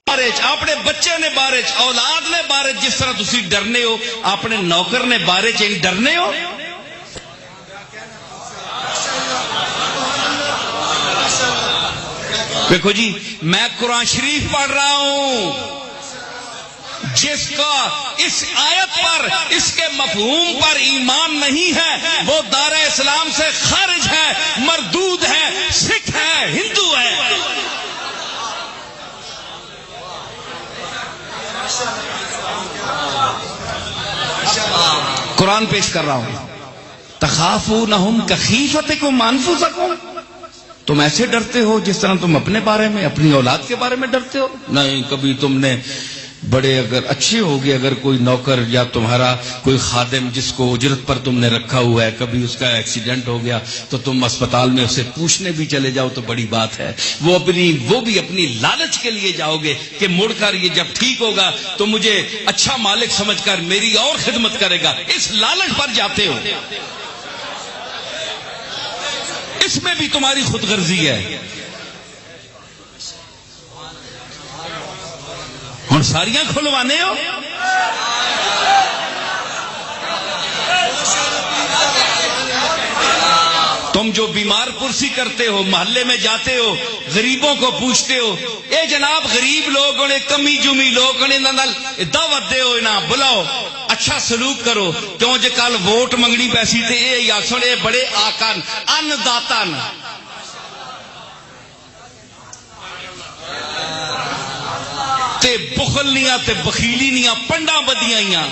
اپنے بچے نے بارے چ اولاد نے بارے جس طرح تسی ڈرنے ہو اپنے نوکر نے بارے چ ڈرنے ہو. دیکھو جی میں قرآن شریف پڑھ رہا ہوں، جس کا اس آیت پر اس کے مفہوم پر ایمان نہیں ہے وہ دار اسلام سے خارج ہے، مردود ہے، سکھ ہے، ہندو ہے. قرآن پیش کر رہا ہوں. تخافونہم کخیفتکم انفسکم، تم ایسے ڈرتے ہو جس طرح تم اپنے بارے میں اپنی اولاد کے بارے میں ڈرتے ہو. نہیں، کبھی تم نے بڑے اگر اچھے ہوگے، اگر کوئی نوکر یا تمہارا کوئی خادم جس کو اجرت پر تم نے رکھا ہوا ہے، کبھی اس کا ایکسیڈنٹ ہو گیا تو تم اسپتال میں اسے پوچھنے بھی چلے جاؤ تو بڑی بات ہے. وہ بھی اپنی لالچ کے لیے جاؤ گے کہ مڑ کر یہ جب ٹھیک ہوگا تو مجھے اچھا مالک سمجھ کر میری اور خدمت کرے گا. اس لالچ پر جاتے ہو، اس میں بھی تمہاری خود غرضی ہے. ہن ساریاں کھلوانے ہو. تم جو بیمار پرسی کرتے ہو، محلے میں جاتے ہو، غریبوں کو پوچھتے ہو، اے جناب غریب لوگ نے، کمی جمی لوگ نے، دعوت دے ہو، انہاں بلاؤ، اچھا سلوک کرو. کیوں جے کل ووٹ منگنی پیسی تے اے یا سنے بڑے آکان ان داتن. تے بخل نیاں تے بخیلی نیاں پنڈا بدیاں ہیاں.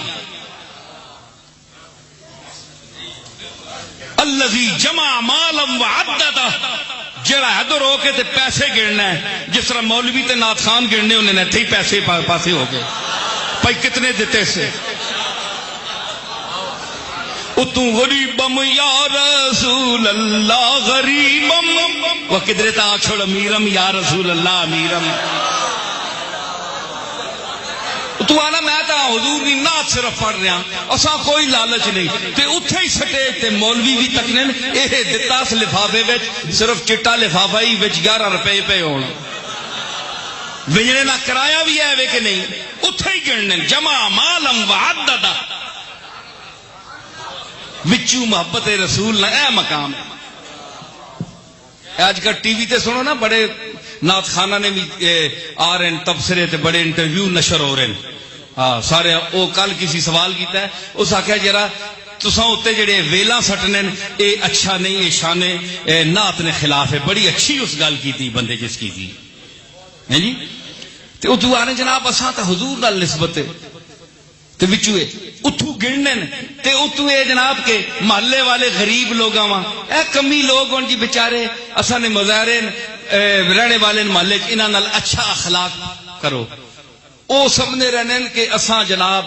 الذی جمع مالا وعددہ، جڑا ادھر ہو کے تے پیسے گرنا ہے، جس طرح مولوی تے نعت خان گرنے انہیں نے تھے پیسے پاسے ہو گئے. بھائی کتنے دیتے سے اتو غریبم یا رسول اللہ غریبم، وہ کدھر تا آکھڑ امیرم یا رسول اللہ امیرم. تو آنا میں تا حضور کی نعت صرف پڑھ رہا، اساں کوئی لالچ نہیں. تے اتھے ہی سٹیج تے مولوی بھی تکنے اے دتا اس لفافے وچ صرف چٹا لفافہ ہی وچ 11 روپے پے ہون، وجنے نہ کرایہ بھی ہے وے کہ نہیں. اتھے ہی گننے جمع مالم وعددہ، وچو محبت رسول نہ اے مقام. آج کل ٹی وی تے سنو نا، بڑے نعت خانہ نے بھی آ رہے ہیں تبصرے تے بڑے انٹرویو نشر ہو رہے ہیں. ہاں سارے او کل کسی سوال کیتا ہے، اس آخیا جرا تساں اتے جڑے ویلا سٹنے اے اچھا نہیں، اے شان نعت نے خلاف ہے. بڑی اچھی اس گل کی تھی بندے جس کی تھی ہیں جی. تے اتو آنے جناب اساں تے حضور نال نسبت تے وچو اتو گننے تے اتو اے جناب کے محلے والے غریب لوگاں وا اے کمی لوگ ہون جی بیچارے. اساں نے مظاہرے رہنے والے محلے انہاں نال اچھا اخلاق کرو. او سب نے رہنے کہ اساں جناب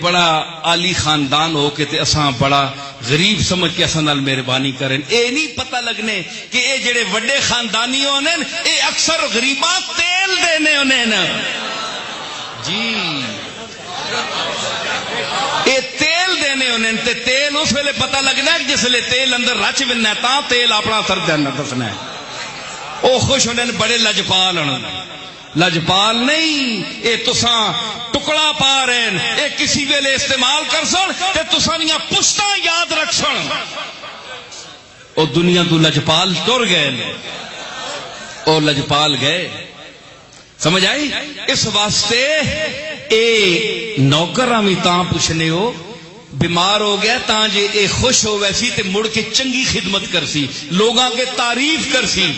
بڑا عالی خاندان ہو کے تے اساں بڑا غریب سمجھ کے اساں نال مہربانی کریں. اے نہیں پتہ لگنے کہ اے جڑے وڈے خاندانی ہونے اے اکثر غریباں تیل دینے ہونے جی. اے تیل دینے ہونے تے تیل اس ویلے پتہ لگنا ہے جس ویلے تیل اندر رچ وینا تا تیل اپنا اثر دسنا ہے. او خوش ہونے بڑے لجپال ہونے. لجپال نہیں، اے تساں ٹکڑا پا رہے ہیں، اے کسی ویلے استعمال کر سن تے تساں دیاں پشتاں یاد رکھ سن. او دنیا تو لجپال ٹر گئے، او لجپال گئے. سمجھ آئی؟ اس واسطے اے نوکراں بھی تاں پوچھنے ہو بیمار ہو گیا تاں جے اے خوش ہو ویسی تے مڑ کے چنگی خدمت کرسی، لوگاں کے تعریف کرسی.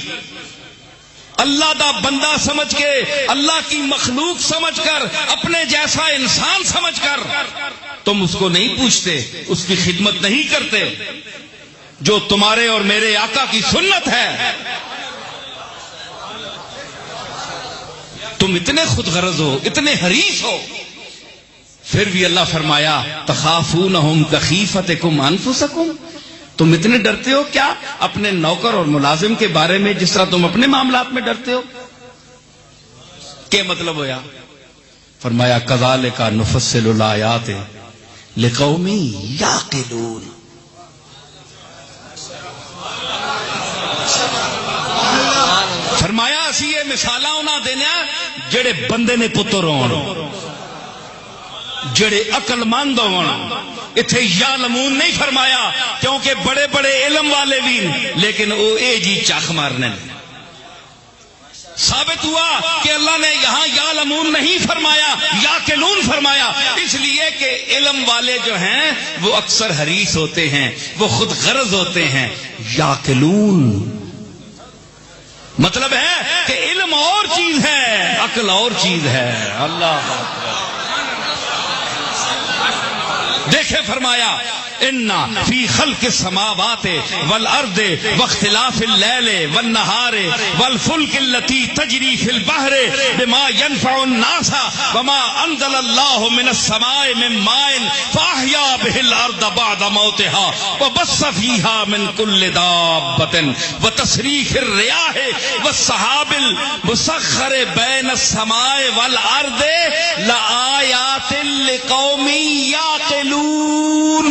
اللہ دا بندہ سمجھ کے، اللہ کی مخلوق سمجھ کر، اپنے جیسا انسان سمجھ کر تم اس کو نہیں پوچھتے، اس کی خدمت نہیں کرتے جو تمہارے اور میرے آقا کی سنت ہے. تم اتنے خود غرض ہو، اتنے حریص ہو، پھر بھی اللہ فرمایا تخافونہم کخیفتکم انفسکم، تم اتنے ڈرتے ہو کیا اپنے نوکر اور ملازم کے بارے میں جس طرح تم اپنے معاملات میں ڈرتے ہو. کیا مطلب ہویا؟ فرمایا کذالک نفصل الآیات لقوم یعقلون. فرمایا اسی یہ مثالاں انہاں دینا جڑے بندے نے پتر ہون، جڑے عقل مند ہون. اتھے یعلمون نہیں فرمایا کیونکہ بڑے بڑے علم والے بھی لیکن وہ اے جی چاخ مارنے. ثابت ہوا کہ اللہ نے یہاں یعلمون نہیں فرمایا، یاقلون فرمایا، اس لیے کہ علم والے جو ہیں وہ اکثر حریص ہوتے ہیں، وہ خود غرض ہوتے ہیں. یاقلون مطلب ہے کہ علم اور چیز ہے، عقل اور چیز ہے. اللہ دیکھے فرمایا اِنَّا فِي خَلْقِ السَّمَاوَاتِ وَالْأَرْضِ وَاخْتِلَافِ اللَّيْلِ وَالنَّهَارِ وَالْفُلْكِ الَّتِي تَجْرِي فِي الْبَحْرِ بِمَا يَنْفَعُ النَّاسَ وَمَا أَنزَلَ اللَّهُ مِنَ السَّمَاءِ مِن مَّاءٍ فَأَحْيَا بِهِ الْأَرْضَ بَعْدَ مَوْتِهَا وَبَثَّ فِيهَا مِن كُلِّ دَابَّةٍ وَتَصْرِيفِ الرِّيَاحِ وَالسَّحَابِ الْمُسَخَّرِ بَيْنَ السَّمَاءِ وَالْأَرْضِ لَآيَاتٍ لِقَوْمٍ يَعْقِلُونَ.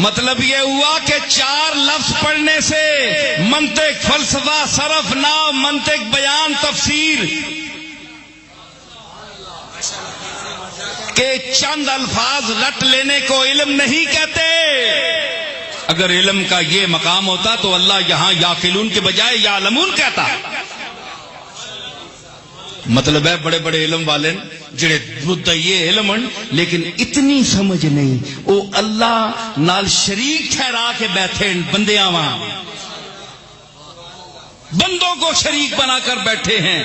مطلب یہ ہوا کہ 4 لفظ پڑھنے سے منطق، فلسفہ، صرف، نحو، منطق، بیان، تفسیر کے چند الفاظ رٹ لینے کو علم نہیں کہتے. اگر علم کا یہ مقام ہوتا تو اللہ یہاں یاقلون کے بجائے یعلمون کہتا. مطلب ہے بڑے بڑے علم والے جڑے مدعی علم لیکن اتنی سمجھ نہیں، وہ اللہ نال شریک ٹھہرا کے بیٹھے بندیاں وہاں، بندوں کو شریک بنا کر بیٹھے ہیں.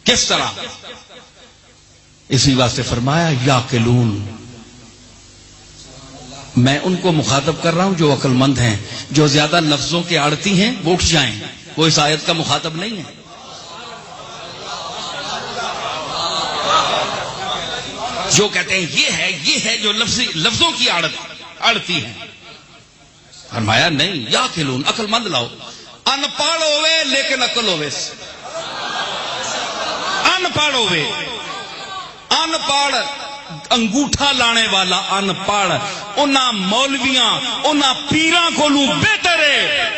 کس طرح؟ اسی واسطے فرمایا یاقلون. میں ان کو مخاطب کر رہا ہوں جو عقل مند ہیں. جو زیادہ لفظوں کے آڑتی ہیں وہ اٹھ جائیں، وہ اس آیت کا مخاطب نہیں ہے. جو کہتے ہیں یہ ہے جو لفظوں کی آڑتی ہیں. فرمایا نہیں، یاقلون، عقل مند لاؤ. ان پڑھ ہوئے لیکن عقل ہوئے. ان پڑھ ہوئے، ان پڑھ انگوٹھا لانے والا ان پڑھ انہاں مولویاں انہاں پیراں کولوں بہتر ہے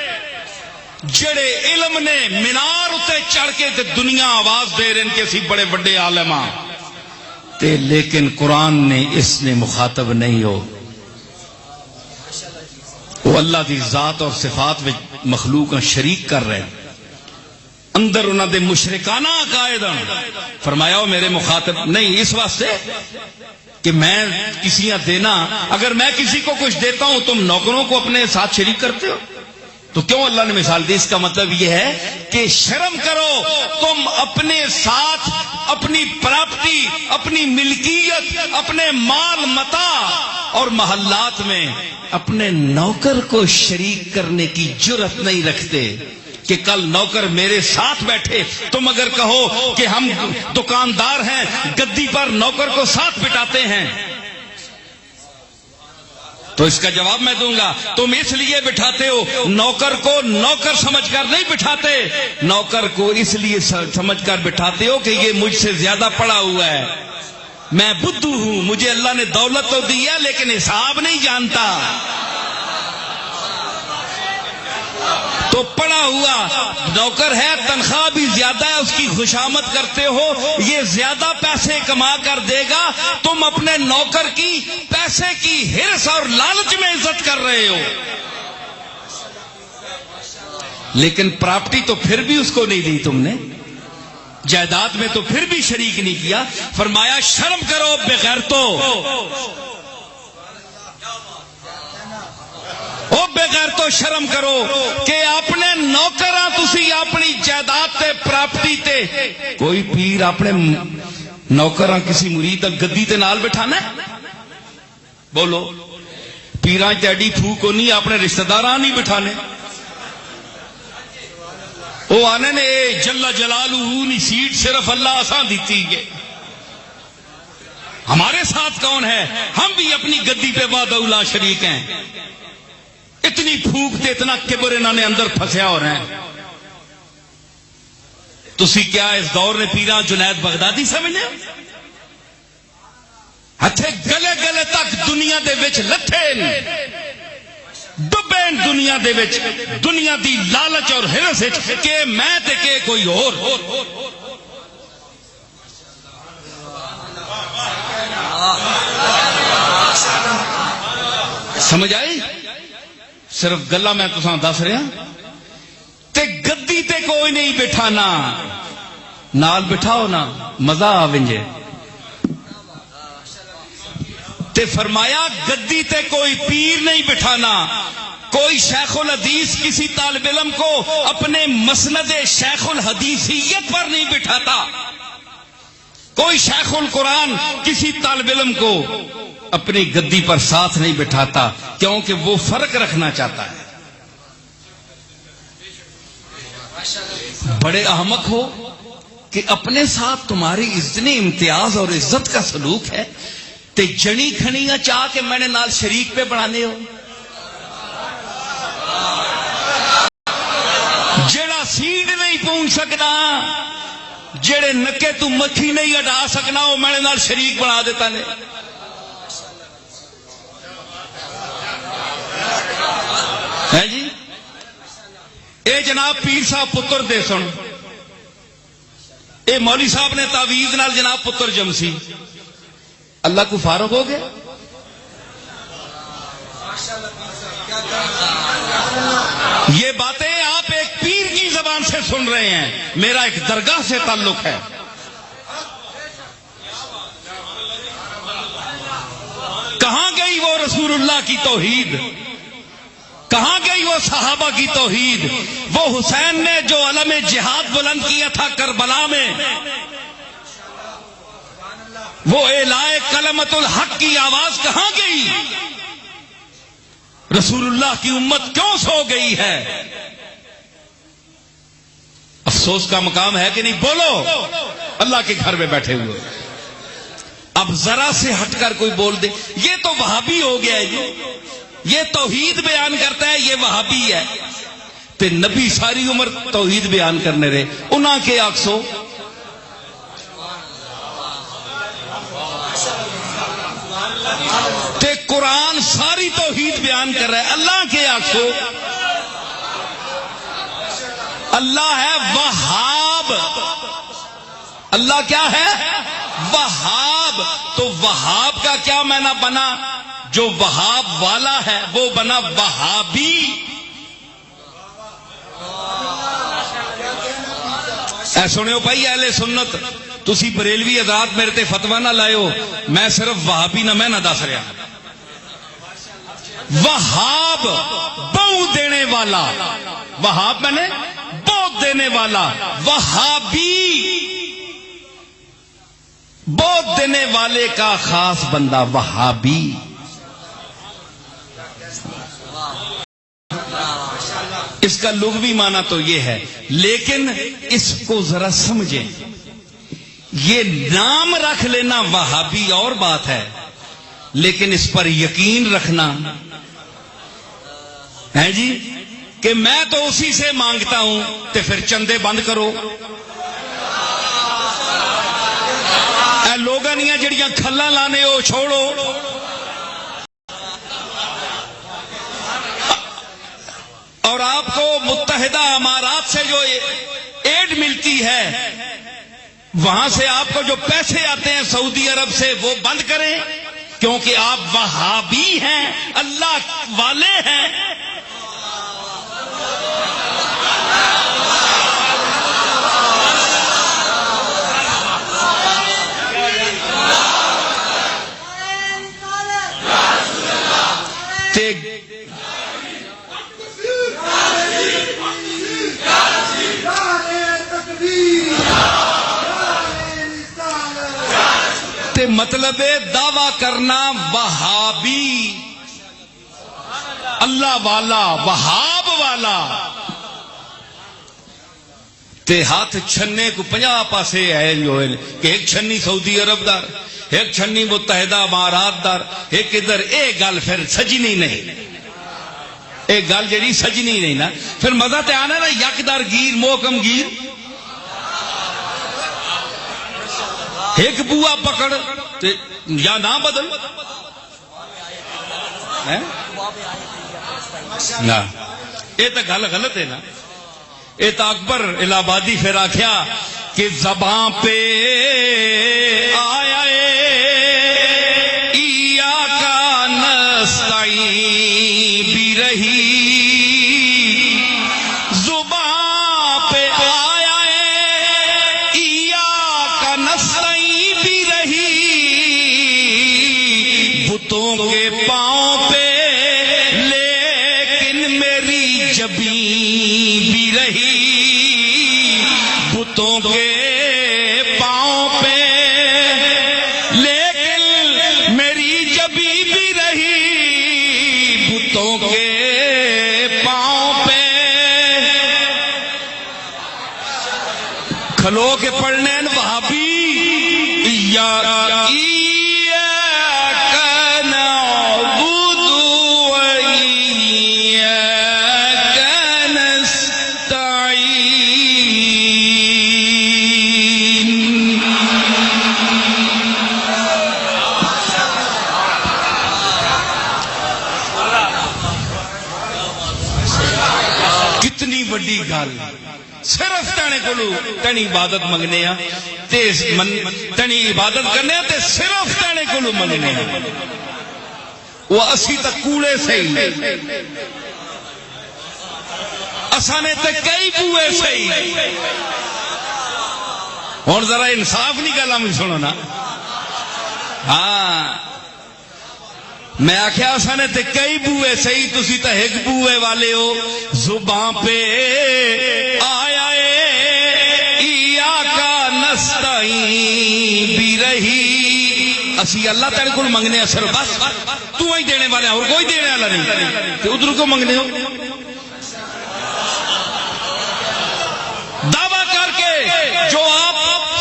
جڑے علم نے مینار اتے چڑھ کے تے دنیا آواز دے رہے ہیں کہ اسی بڑے بڑے عالماں تے، لیکن قرآن نے اس نے مخاطب نہیں ہو. وہ اللہ دی ذات اور صفات میں مخلوق شریک کر رہے ہیں، اندر انہوں دے مشرکانہ عقائد. فرمایا وہ میرے مخاطب نہیں، اس واسطے کہ میں کسی دینا، اگر میں کسی کو کچھ دیتا ہوں تم نوکروں کو اپنے ساتھ شریک کرتے ہو تو کیوں اللہ نے مثال دی؟ اس کا مطلب یہ ہے کہ شرم کرو، تم اپنے ساتھ اپنی پراپرٹی، اپنی ملکیت، اپنے مال متاع اور محلات میں اپنے نوکر کو شریک کرنے کی جرت نہیں رکھتے کہ کل نوکر میرے ساتھ بیٹھے. تم اگر کہو کہ ہم دکاندار ہیں، گدی پر نوکر کو ساتھ بٹھاتے ہیں، تو اس کا جواب میں دوں گا. تم اس لیے بٹھاتے ہو، نوکر کو نوکر سمجھ کر نہیں بٹھاتے، نوکر کو اس لیے سمجھ کر بٹھاتے ہو کہ یہ مجھ سے زیادہ پڑھا ہوا ہے، میں بدھو ہوں، مجھے اللہ نے دولت تو دی ہے لیکن حساب نہیں جانتا. تو پڑا ہوا نوکر ہے، تنخواہ بھی زیادہ ہے، اس کی خوشامد کرتے ہو، یہ زیادہ پیسے کما کر دے گا. تم اپنے نوکر کی پیسے کی ہرس اور لالچ میں عزت کر رہے ہو، لیکن پراپرٹی تو پھر بھی اس کو نہیں دی تم نے، جائیداد میں تو پھر بھی شریک نہیں کیا. فرمایا شرم کرو بغیرتو، او بغیر تو شرم کرو کہ اپنے نوکراں تسی اپنی جائیداد تے پراپرٹی تے، کوئی پیر اپنے نوکراں کسی مرید گدی تے نال بٹھانا ہے؟ بولو، پیراں تے ایڈی پھوک نہیں، اپنے رشتہ داراں نہیں بٹھانے. وہ آنے نے جل جلالہ نی سیٹ صرف اللہ آسان دیتی ہے، ہمارے ساتھ کون ہے؟ ہم بھی اپنی گدی پہ وحدہ شریک ہیں. اتنی پھوک تے اتنا کبر انہوں نے اندر پھنسیا ہو رہے ہیں. تسی کیا اس دور نے پیراں جنید بغدادی سمجھے؟ ہتھے گلے گلے تک دنیا دے وچ لتھے ڈبے دنیا دے وچ دنیا دی لالچ اور ہرس وچ کہ میں تے کہ کوئی اور سمجھ آئی؟ صرف گلا میں تساں دس رہا تے گدی تے کوئی نہیں بٹھانا نال بٹھاؤ نا مزہ آویں تے فرمایا گدی تے کوئی پیر نہیں بٹھانا. کوئی شیخ الحدیث کسی طالب علم کو اپنے مسند شیخ الحدیثیت پر نہیں بٹھاتا. کوئی شیخ القرآن کسی طالب علم کو اپنی گدی پر ساتھ نہیں بٹھاتا کیونکہ وہ فرق رکھنا چاہتا ہے. بڑے احمق ہو کہ اپنے ساتھ تمہاری اتنی امتیاز اور عزت کا سلوک ہے تے جنی کھنیاں چاہ کے میں نے نال شریک پہ بڑھانے ہو. جڑا سیڈ نہیں پونچ سکنا جڑے نکے تو مکھی نہیں ہٹا سکنا وہ میں نے نال شریک بنا دیتا نے. ہے جی اے جناب پیر صاحب پتر دے سن اے مولوی صاحب نے تعویذ نال جناب پتر جمسی اللہ کو فارغ ہو گئے. یہ باتیں آپ ایک پیر کی زبان سے سن رہے ہیں میرا ایک درگاہ سے تعلق ہے. کہاں گئی وہ رسول اللہ کی توحید؟ کہاں گئی وہ صحابہ کی توحید؟ وہ حسین نے جو علم جہاد بلند کیا تھا کربلا میں وہ اعلائے کلمت الحق کی آواز کہاں گئی؟ رسول اللہ کی امت کیوں سو گئی ہے؟ افسوس کا مقام ہے کہ نہیں؟ بولو اللہ کے گھر میں بیٹھے ہوئے. اب ذرا سے ہٹ کر کوئی بول دے یہ تو وہابی ہو گیا ہے جی یہ توحید بیان کرتا ہے یہ وہابی ہے. تے نبی ساری عمر توحید بیان کرنے رہے انہاں کے آکسو تے قرآن ساری توحید بیان کر رہا ہے اللہ کے آکسو. اللہ ہے وہاب. اللہ کیا ہے؟ وہاب. تو وہاب کا کیا معنی بنا؟ جو وہاب والا ہے وہ بنا وہابی. اے سنو بھائی اہل سنت تسی بریلوی حضرات میرے تے فتوی نہ لائیو میں صرف وہابی نہ میں نہ دس رہا. وہاب بہو دینے والا وہاب میں نے بہت دینے والا وہابی بہت دینے والے کا خاص بندہ وہابی. اس کا لغوی معنی تو یہ ہے لیکن اس کو ذرا سمجھیں. یہ نام رکھ لینا وہابی اور بات ہے لیکن اس پر یقین رکھنا ہے جی کہ میں تو اسی سے مانگتا ہوں تو پھر چندے بند کرو. اے لوگاں دیاں جڑیاں کھلاں لانے ہو چھوڑو. اور آپ کو متحدہ امارات سے جو ایڈ ملتی ہے وہاں سے آپ کو جو پیسے آتے ہیں سعودی عرب سے وہ بند کریں کیونکہ آپ وہابی ہیں اللہ والے ہیں. مطلب دعویٰ کرنا وہابی اللہ والا وہاب والا تے ہاتھ چھنے کو 50 پاسے ہے جو ہے کہ ایک چھنی سعودی عرب دار ایک چھنی متحدہ امارات دار ایک ادھر. ایک گل پھر سجنی نہیں ایک گل جڑی سجنی نہیں نا پھر مزہ تے آنا نا یکدار گیر موکم گیر ایک بوا پکڑ یا نہ بدل نہ یہ تو گل غلط ہے نا. یہ تو اکبر الہ آبادی پھر آخیا کہ زباں پہ آیا ایاکا نستعین بھی رہی, زباں پہ آیا ایاکا نستعین بھی رہی, بتوں کے پاؤں پہ لیکن میری جبین بھی رہی, بتوں کے پاؤں پہ لیکن میری جبین بھی رہی, بتوں کے پاؤں پہ. کھلو کے پڑھنے وہابی وڈی گل صرف تنے کولو تنی عبادت منگنے ہاں تے تنی عبادت کرنے ہاں تے صرف تنے کولو منگنے ہاں. وہ اسی تک کوڑے سہی اسانے تے کئی بوئے سہی. ہن ذرا انصاف نہیں گل ہم سنو نا. ہاں میں آخیا اسانے تے کئی بوئے صحیح, تسی تے ایک بوئے والے ہو. زباں پہ آیا ایاکا نستعین بھی رہی, اسی اللہ تعالی کو منگنے اثر بس تو ہی دینے والے اور کوئی دینے والا نہیں, تو ادھر کو منگنے ہو دعویٰ کر کے جو آپ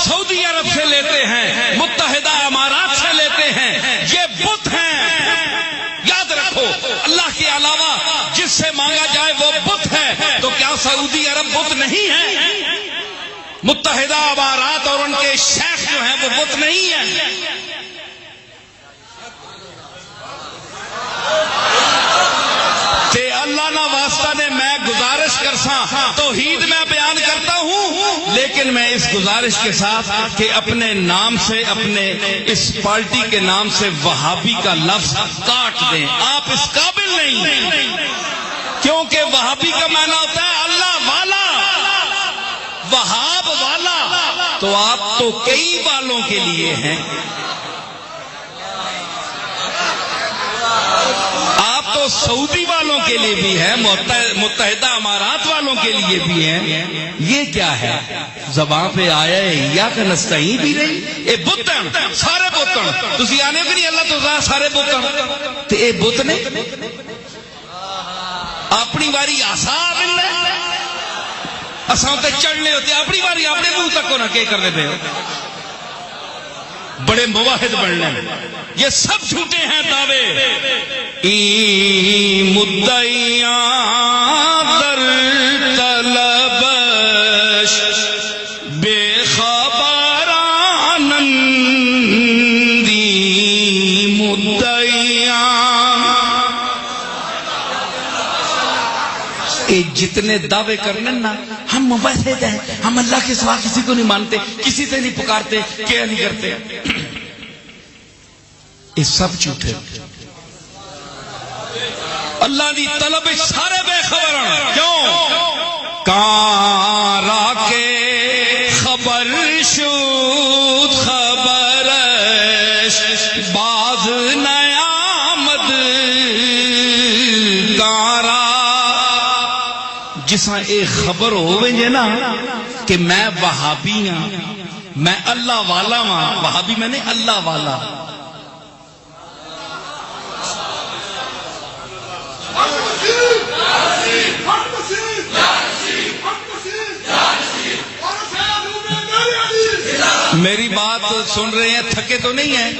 سعودی عرب سے لیتے ہیں, متحدہ امارات سے لیتے ہیں, یہ بت ہیں. اللہ کے علاوہ جس سے مانگا جائے وہ بت ہے, تو کیا سعودی عرب بت نہیں ہے؟ متحدہ امارات اور ان کے شیخ جو ہیں وہ بت نہیں ہیں؟ تے اللہ نہ واسطہ نے میں گزارش کرساں توحید میں بیان کرتا ہوں, لیکن میں اس گزارش کے ساتھ کہ اپنے نام سے, اپنے اس پارٹی کے نام سے وہابی کا لفظ کاٹ دیں. آپ اس قابل نہیں, کیونکہ وہابی کا معنی ہوتا ہے اللہ والا, وہاب والا, تو آپ تو کئی والوں کے لیے ہیں. آپ تو سعودی والوں کے لیے بھی ہیں, متحدہ امارات والوں کے لیے بھی ہیں. یہ کیا ہے؟ زبان پہ آیا ہے ایاکا نستعین بھی رہی. اے بتن سارے بتن تسی آنے بھی نہیں اللہ تو سارے بتن تے اے بت نے اپنی واری آسا ملنا اساں تے چڑھنے ہوتے, اپنی واری اپنے منہ تک ہونا کیا کرنے پہ ہو. بڑے مواحد بننے, یہ سب جھوٹے ہیں دعوے. مدعیاں در طلبش بے خبرانندی, مدعیاں جتنے دعوے کرنے نا ہم موحد ہیں, ہم اللہ کے سوا کسی کو نہیں مانتے, کسی سے نہیں پکارتے, کیا نہیں کرتے, یہ سب جھوٹے. اللہ دی طلب سارے بے خبر ہیں. کیوں؟ کارا کے خبر شود خبرش باز نیامد کارا. جساں ایک خبر ہوئے جے نا کہ میں وہابی ہاں, میں اللہ والا ہاں. وہابی میں نے اللہ والا. میری بات سن رہے ہیں, تھکے تو نہیں ہیں؟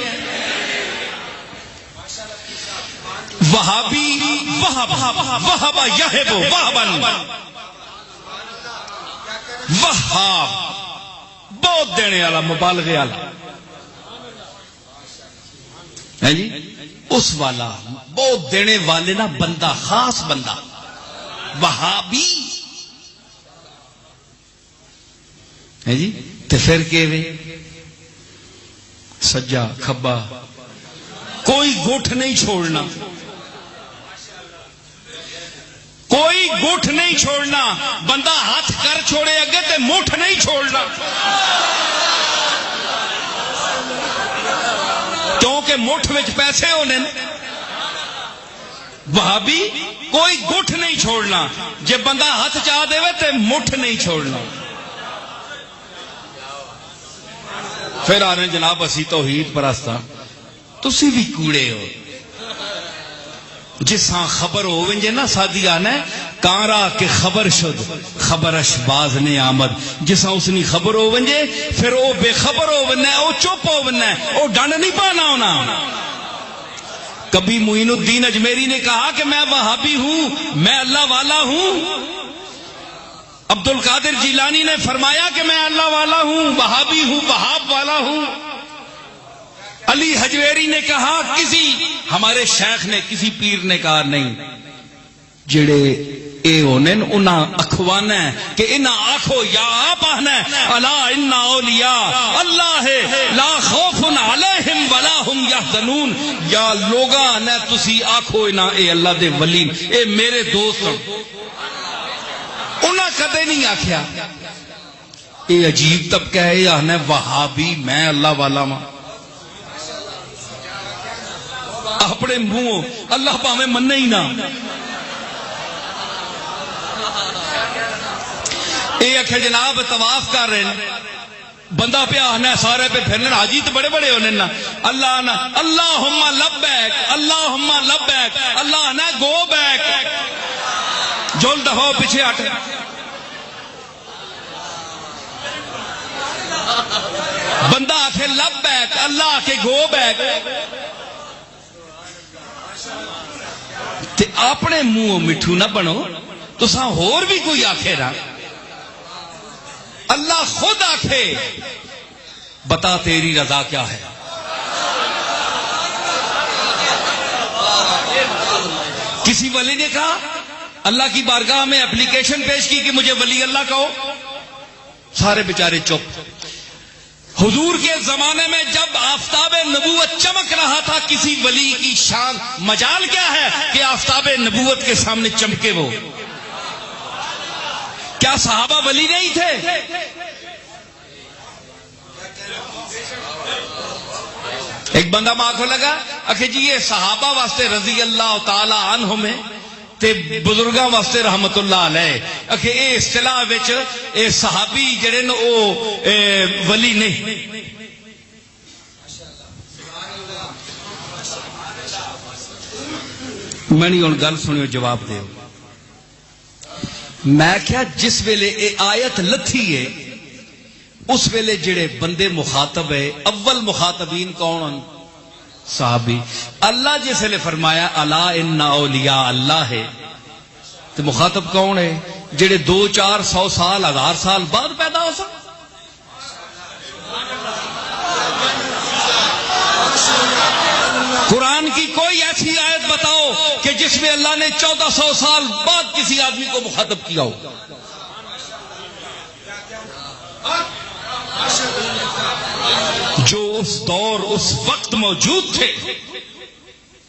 وہابی وہاب یہب وہبن, وہاب بہت دینے والا, مبالغے والا. ہے جی اس والا بہت دینے والے نا بندہ، خاص بندہ وہابی ہے جی. تے پھر کیویں سجا کھبا کوئی گٹھ نہیں چھوڑنا، کوئی گٹھ نہیں چھوڑنا. بندہ ہاتھ کر چھوڑے اگے تے مٹھ نہیں چھوڑنا، کیونکہ مٹھ وچ پیسے ہونے. وہابی کوئی گٹھ نہیں چھوڑنا، جے بندہ ہاتھ چاہ دے تے مٹھ نہیں چھوڑنا. پھر آ رہے جناب اسی توحید پرستا، تسی بھی کوڑے ہو. جساں خبر ہو ونجے نا سادی آنا ہے کارا کے خبر شد خبرش باز نے آمد. جساں اس نی خبر ہو ونجے پھر او بے خبر ہو وننا ہے، او چپ ہو وننا ہے، او ڈنڈ نہیں پانا ہونا. کبھی معین الدین اجمیری نے کہا کہ میں وہابی ہوں، میں اللہ والا ہوں. عبد القادر جیلانی نے فرمایا کہ میں اللہ والا ہوں، وہابی ہوں، وہاب والا ہوں. علی حجویری نے کہا، کسی ہمارے شیخ نے کسی پیر نے کہا نہیں، جڑے اے ہونے انہاں اکھوانا ہے کہ انہاں آکھو یا آپ آہنا ہے الا ان اولیاء اللہ ہے لا خوف علیہم ولا ہم یحزنون. یا لوگاں نے تسی آکھو انہاں اے اللہ دے ولی، اے میرے دوست. انہاں کدے نہیں آکھیا. اے عجیب طبقہ ہے، یہ آہنا ہے وہابی میں اللہ والا ماں. اپنے منہ اللہ پاویں مننے ہی نہ. یہ آخر جناب طواف کر رہے ہیں، بندہ پہ آنا سارے پہ پھرنے، حاجی تو بڑے بڑے ہونے نا. اللہ نا اللہم لبیک اللہم لبیک، اللہ نا گو بیک. جول دفعہ پیچھے ہٹ. بندہ آخر لبیک، اللہ آخر گو بیک. تے اپنے منہ مٹھو نہ بنو، تو ساں ہور بھی کوئی آخے نا. اللہ خود آخے بتا تیری رضا کیا ہے. کسی ولی نے کہا اللہ کی بارگاہ میں اپلیکیشن پیش کی کہ مجھے ولی اللہ کہو، سارے بیچارے چپ. حضور کے زمانے میں جب آفتاب نبوت چمک رہا تھا کسی ولی کی شان مجال کیا ہے کہ آفتاب نبوت کے سامنے چمکے. وہ کیا صحابہ ولی نہیں تھے؟ ایک بندہ ماں کو لگا کہ جی یہ صحابہ واسطے رضی اللہ تعالی عنہ میں تے بزرگاں واسطے رحمت اللہ علیہ، کہ اے اصطلاح وچ اے صحابی جڑے نا او ولی نہیں. میں نہیں ہن گل سنیو جواب دیو. میں کیا جس ویلے اے آیت لتھی ہے اس ویلے جڑے بندے مخاطب ہے، اول مخاطبین کون ہیں؟ صحابی. اللہ جس نے فرمایا الا ان اولیاء اللہ ہے، تو مخاطب کون ہے؟ جڑے 200-400 سال 1000 سال بعد پیدا ہو سکتے. قرآن کی کوئی ایسی آیت بتاؤ کہ جس میں اللہ نے 1400 سال بعد کسی آدمی کو مخاطب کیا ہو. جو اس دور اس وقت موجود تھے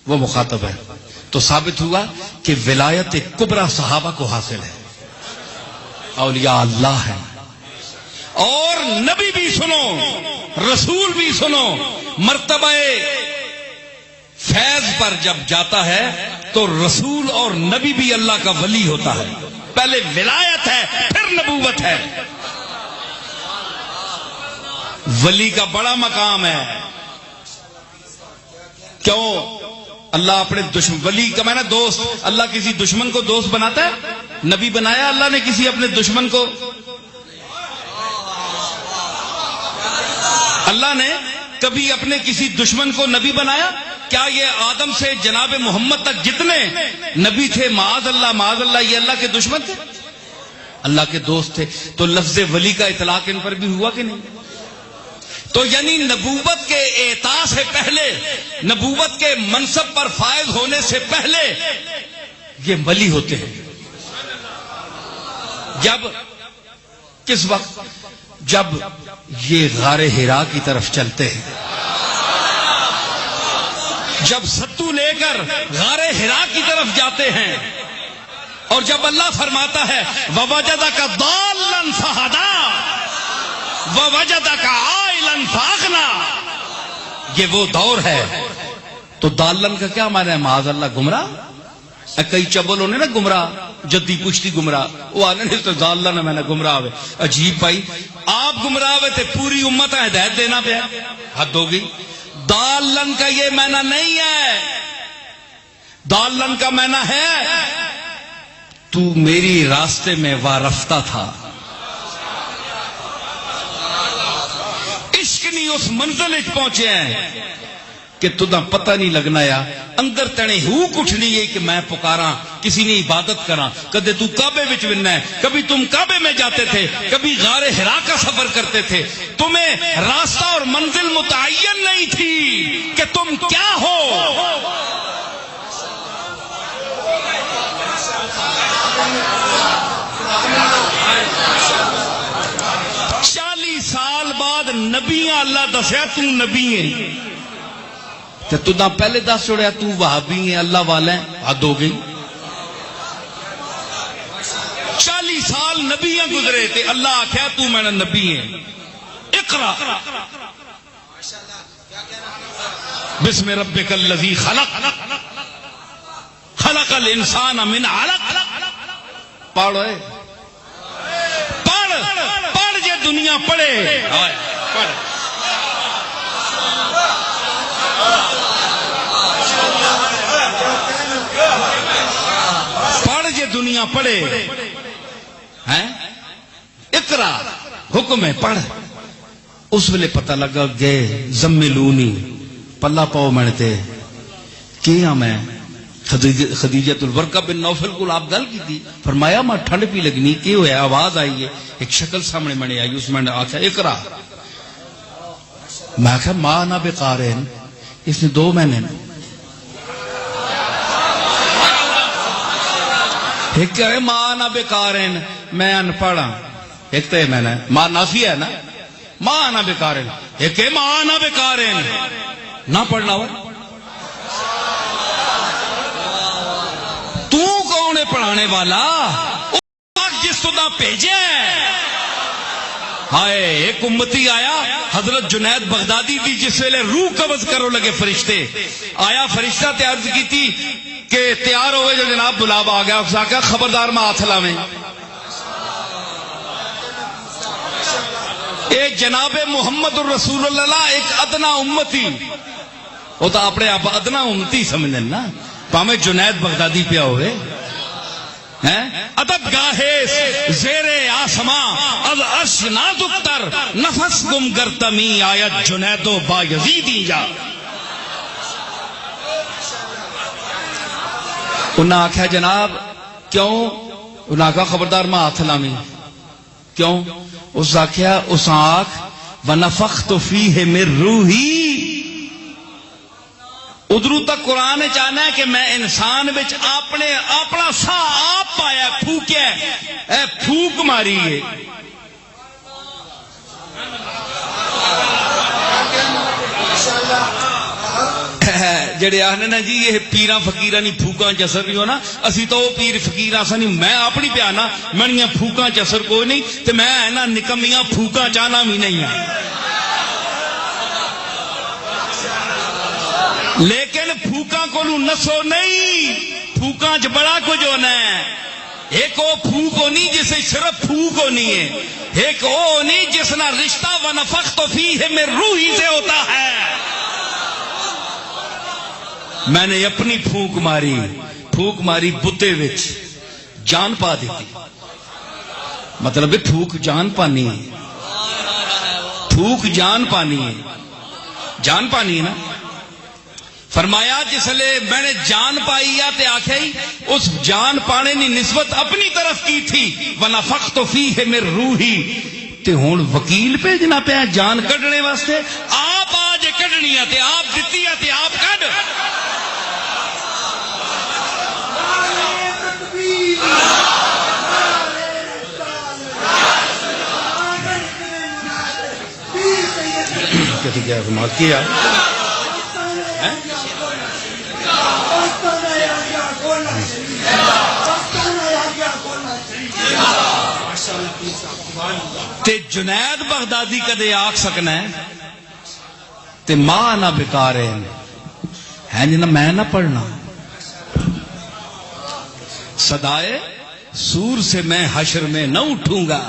وہ مخاطب ہے. تو ثابت ہوا کہ ولایت کبریٰ صحابہ کو حاصل ہے، اولیاء اللہ ہے. اور نبی بھی سنو، رسول بھی سنو، مرتبہ فیض پر جب جاتا ہے تو رسول اور نبی بھی اللہ کا ولی ہوتا ہے. پہلے ولایت ہے پھر نبوت ہے. ولی کا بڑا مقام ہے. کیوں؟ اللہ اپنے دشمن ولی کا میں نا دوست، اللہ کسی دشمن کو دوست بناتا ہے؟ نبی بنایا اللہ نے کسی اپنے دشمن کو؟ اللہ نے کبھی اپنے کسی دشمن کو نبی بنایا؟ کیا یہ آدم سے جناب محمد تک جتنے نبی تھے معاذ اللہ یہ اللہ کے دشمن تھے؟ اللہ کے دوست تھے. تو لفظ ولی کا اطلاق ان پر بھی ہوا کہ نہیں؟ تو یعنی نبوت کے اعطاء سے پہلے، نبوت کے منصب پر فائز ہونے سے پہلے یہ ولی ہوتے ہیں. جب کس وقت؟ جب یہ غار حرا کی طرف چلتے ہیں، جب ستو لے کر غار حرا کی طرف جاتے ہیں، اور جب اللہ فرماتا ہے وَوَجَدَكَ ضَالًّا فَهَدَىٰ وَوَجَدَكَ عَائِلًا فَأَغْنَىٰ، یہ وہ دور ہے. تو دالن کا کیا معنی ہے؟ معاذ اللہ گمراہ. کئی چبل ہونے نا گمراہ، جدی پشتی گمراہ، وہ آنے نہیں تو دالن میں نے گمراہ ہوئے. عجیب بھائی، آپ گمراہ ہوئے تھے، پوری امت ہدایت دینا پیا، حد ہو گئی. دالن کا یہ معنی نہیں ہے. دالن کا معنی ہے تو میری راستے میں وارفتہ تھا. عشق نہیں اس منزل پہنچے ہیں کہ تدا پتہ نہیں لگنا یا اندر تنے ہو کچھ نہیں ہے کہ میں پکاراں کسی نے عبادت کراں. کدے تو کعبے وچ ونا ہے، کبھی تم کعبے میں جاتے تھے، کبھی غار حرا کا سفر کرتے تھے. تمہیں راستہ اور منزل متعین نہیں تھی کہ تم کیا ہو. 40 سال بعد نبی اللہ دسیا تو نبی ہے، تو تدا پہلے دس چھوڑیا تو وہابی ہے، اللہ والا ہے. حد ہو گئی. 40 سال نبی گزرے تھے، اللہ آخیا تو میں نبی ہے. اقرا بسم ربک الذی خلق خلق الانسان من علق. پڑھو پڑھ جے دنیا پڑھے. پڑھ جے دنیا پڑھے ہیں. اقرا حکم ہے پڑھ. اس ویلے پتہ لگا گئے زملونی پلا پاؤ میں تے کیا میں خدیجۃ الورقہ بن نوفل کو آپ گل کی تھی. فرمایا میں ٹھنڈ پی لگنی کی ہوا، آواز آئی ہے، ایک شکل سامنے میں آئی، اس میں نے آخیا اقرا. میں آخیا ماں نہ بقارن، اس نے 2 مہینے ایک کہ ماں نہ بقارن، میں ان پڑھا. ایک تو میں نے ماں نافی ہے نا، ماں نہ بقارن. ایک کہ ماں نہ بقارن نہ پڑھنا ہو. تو کون ہے پڑھانے والا؟ جس تو نہ بھیجے. ہائے ایک امتی آیا، حضرت جنید بغدادی تھی، جس ویلے روح قبض کرو لگے فرشتے. آیا فرشتہ تے عرض کی تھی کہ تیار ہوئے جو جناب بلاب آ گیا. اس آقا خبردار میں ہاتھ لاویں. اے جناب محمد الرسول اللہ ایک ادنا امتی، وہ تو اپنے آپ ادنا امتی سمجھیں نا، پامے جنید بغدادی پیا ہوئے. ادب گاہے زیر آسماں از عرش نازکتر نفس گم گرتمی آیت جنید و با یزیدی جا. انہاں آکھا جناب کیوں؟ انہاں آکھا خبردار میں ہاتھ لامی. کیوں؟ اس آکھا اس آنکھ ونفخت فیہ من روحی. ادھرو تک قرآن چاہنا ہے کہ میں انسان بچ اپنا سا آپ پایا، پھوکیا اے پھوک ماری ہے. جڑے آنے نا جی یہ پیراں فقیراں نہیں پھوکاں چسر نہیں ہونا، اسی تو پیر فقیراں سا نہیں. میں اپنی پیانا منیاں پھوکاں چسر کوئی نہیں، تے میں نا نکمیاں پھوکاں چاہنا بھی نہیں ہاں. لیکن پھوکاں کو نسو نہیں، پھوکاں چ بڑا کچھ ہونا ہے. ایک وہ پھوک ہونی جسے صرف پھوک ہونی ہے، ایک وہ ہونی جس نہ رشتہ ونفخت فیہ من روحی سے ہوتا ہے. میں نے اپنی پھونک ماری بتے وچ جان پا دیتی. مطلب پھوک جان پانی ہے، پھوک جان پانی ہے، جان پانی ہے نا. فرمایا جس لئے میں نے جان پائی یا تے آکھیں اس جان پانے نے نسبت اپنی طرف کی تھی. وَنَفَخْتُ فِيهِ مِن رُوحِي، تے ہون وکیل بھیجنا پیا جان کڈنے واسطے. آپ آج کڈنی ہے تے آپ دتی ہے تے آپ کڈ. کیا کیا تے جنید بغدادی کدے آکھ سکنا ہے تے ماں نہ بیکار ہے جنا میں نہ پڑھنا. صدائے سور سے میں حشر میں نہ اٹھوں گا.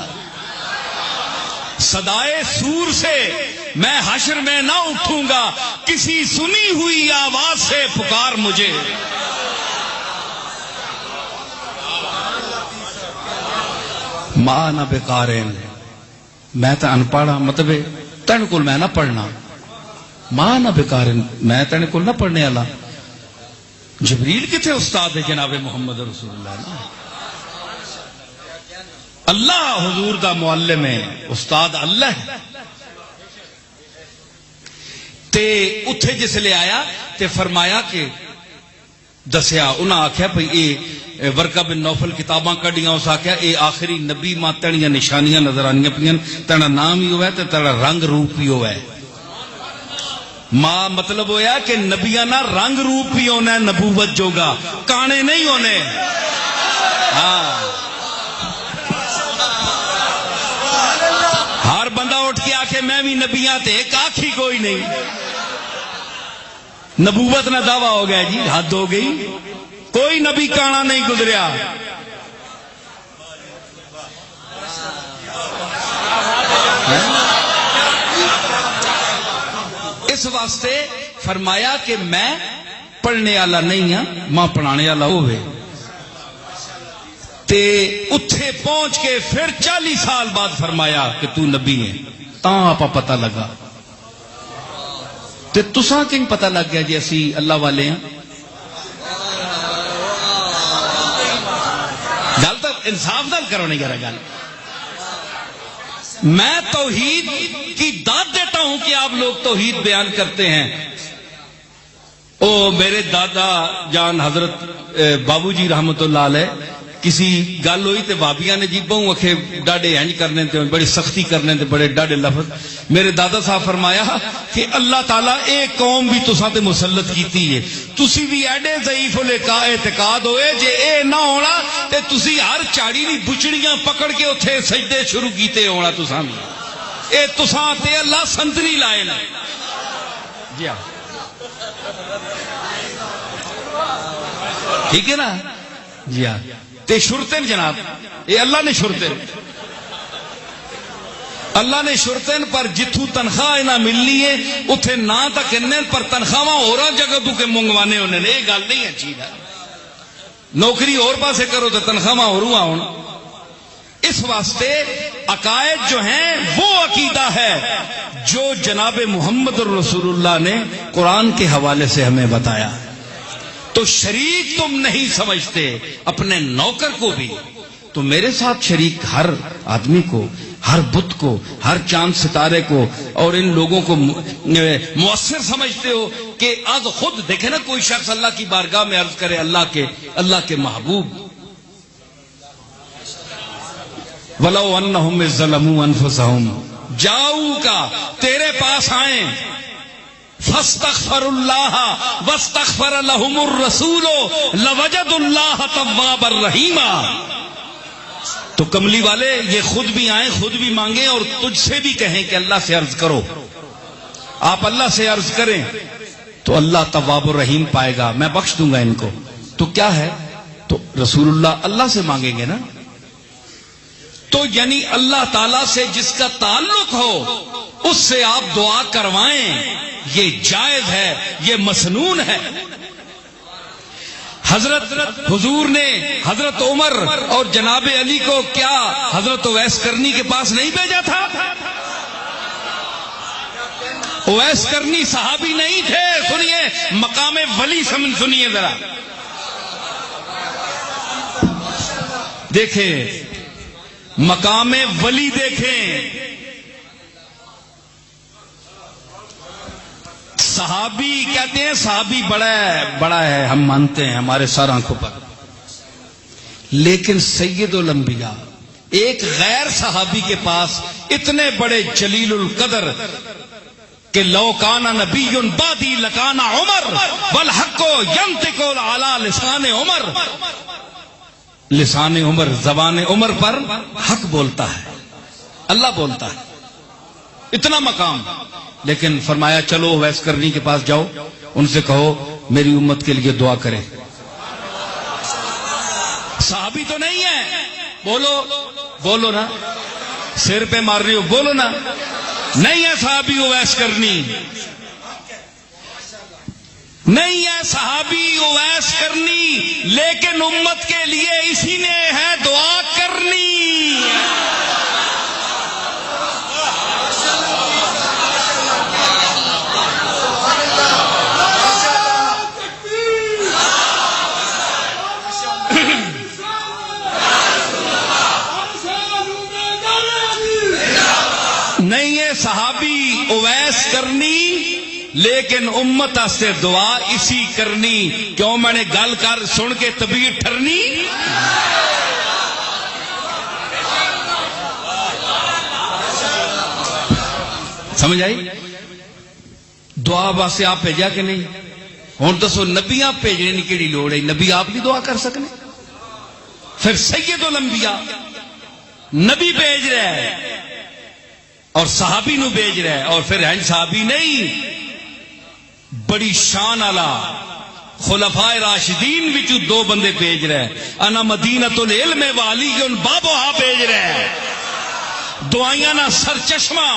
صدائے سور سے میں حشر میں نہ اٹھوں گا. کسی سنی ہوئی آواز سے پکار مجھے. ماں نہ بیکار میں تو انپڑھا مطلب تین کو میں نہ پڑھنا. ماں نہ بیکار میں تین کو نہ پڑھنے والا. جبریل کتنے استاد ہے جناب محمد رسول اللہ نا. اللہ حضور دا معلم ہے استاد اللہ ہے. تے اتھے جس لے آیا تے فرمایا کہ دسیا انہاں آکھیا بھئی اے ورقہ بن نوفل کتاباں کڈیاں. اس آکھیا اے آخری نبی ماں تڑیاں نشانیاں نظر آنیاں پیاں. تیرا نام ہی ہوئے تے تیرا رنگ روپ ہی ہوئے. ماں مطلب ہویا کہ نبیاں نا رنگ روپ بھی ہونا ہے نبوت جوگا, کانے نہیں ہونے. ہاں ہر بندہ اٹھ کے آکھے میں بھی نبیاں تے ایک آنکھ ہی کوئی نہیں. نبوت نہ دعویٰ ہو گیا جی, حد ہو گئی. کوئی نبی کانا نہیں گزریا. اس واسطے فرمایا کہ میں پڑھنے والا نہیں ہاں, ماں پڑھانے والا ہوئے. تے اتھے پہنچ کے پھر 40 سال بعد فرمایا کہ تو نبی ہے. تاں آپ پتہ لگا تے تساں کہیں پتہ لگ گیا جی اسی اللہ والے ہیں. گل تو انصاف نال کرو نہیں کرا گل. میں توحید کی داد دیتا ہوں کہ آپ لوگ توحید بیان کرتے ہیں. او میرے دادا جان حضرت بابو جی رحمت اللہ علیہ کسی گل ہوئی تے بابیاں نے جی بہوں اکھے ڈاڈے ہنج کرنے تے بڑی سختی کرنے تے بڑے ڈاڈے لفظ. میرے دادا صاحب فرمایا کہ اللہ تعالیٰ ایک قوم بھی تساں تے مسلط کیتی ہے, تسی بھی ایڈے ضعیف اعتقاد ہوئے جے اے نہ ہونا تے تسی ہر چاڑی دی بچڑیاں پکڑ کے اتھے سجدے شروع کیتے ہونا. تساں بھی اے تساں تے اللہ سنتری لائے نا. جی ہاں ٹھیک ہے نا. جی ہاں تے شرطن جناب یہ اللہ نے شرطن پر جتھو تنخواہ نہ ملنی ہے اتھے نہ تک پر تنخواہ اور جگہ تو کے منگوانے ہونے یہ گل نہیں اچھی ہے. نوکری اور پاسے کرو تو تنخواہ اور ہونا. اس واسطے عقائد جو ہیں وہ عقیدہ ہے جو جناب محمد رسول اللہ نے قرآن کے حوالے سے ہمیں بتایا. تو شریک تم نہیں سمجھتے اپنے نوکر کو بھی, تو میرے ساتھ شریک ہر آدمی کو, ہر بت کو, ہر چاند ستارے کو اور ان لوگوں کو مؤثر سمجھتے ہو کہ آج خود دیکھے نا کوئی شخص اللہ کی بارگاہ میں عرض کرے اللہ کے محبوب وَلَوْ أَنَّهُمْ ظَلَمُوا أَنفُسَهُمْ جاؤوکَ تیرے پاس آئیں فاستغفر اللہ واستغفر لهم الرسول لوجد اللہ توابا رحیما. تو کملی والے یہ خود بھی آئیں, خود بھی مانگیں اور تجھ سے بھی کہیں کہ اللہ سے عرض کرو. آپ اللہ سے عرض کریں تو اللہ تواب الرحیم پائے گا, میں بخش دوں گا ان کو. تو کیا ہے, تو رسول اللہ سے مانگیں گے نا. تو یعنی اللہ تعالیٰ سے جس کا تعلق ہو اس سے آپ دعا کروائیں, یہ جائز ہے, یہ مسنون ہے. حضرت حضور نے حضرت عمر اور جناب علی کو کیا حضرت اویس کرنی کے پاس نہیں بھیجا تھا؟ اویس کرنی صحابی نہیں تھے. سنیے مقام ولی سنیے ذرا. دیکھیں مقام ولی دیکھیں. صحابی کہتے ہیں صحابی بڑا ہے ہم مانتے ہیں ہمارے سر آنکھوں پر، لیکن سید الانبیاء ایک غیر صحابی کے پاس اتنے بڑے جلیل القدر کہ لو کان نبی بعدی لکان عمر والحق ینطق علی لسان عمر. لسان عمر، زبان عمر پر حق بولتا ہے، اللہ بولتا ہے، اتنا مقام. لیکن فرمایا چلو اویس کرنی کے پاس جاؤ، ان سے کہو میری امت کے لیے دعا کرے. صحابی تو نہیں ہے، بولو نا، سر پہ مار رہی ہو، بولو نا. نہیں ہے صحابی اویس کرنی، نہیں ہے صحابی اویس کرنی، لیکن امت کے لیے اسی نے ہے دعا کرنی. نہیں ہے صحابی اویس کرنی، لیکن امت سے دعا اسی کرنی. کیوں میں نے گل کر سن کے طبیعت ٹھرنی. سمجھ آئی؟ دعا واسطے آپ بھیجا کہ نہیں؟ ہوں دسو نبیاں بھیجنے کی کیڑی لوڑ ہے؟ نبی آپ بھی دعا کر سکنے. پھر سید الانبیاء نبی بھیج رہا ہے اور صحابی نو بھیج رہا ہے، اور پھر ہن صحابی نہیں، بڑی شان والا خلفائے راشدین وچوں دو بندے بھیج رہا ہے. انا مدینۃ العلم والی بابوہا بھیج رہا ہے. دعائیاں نہ سر چشمہ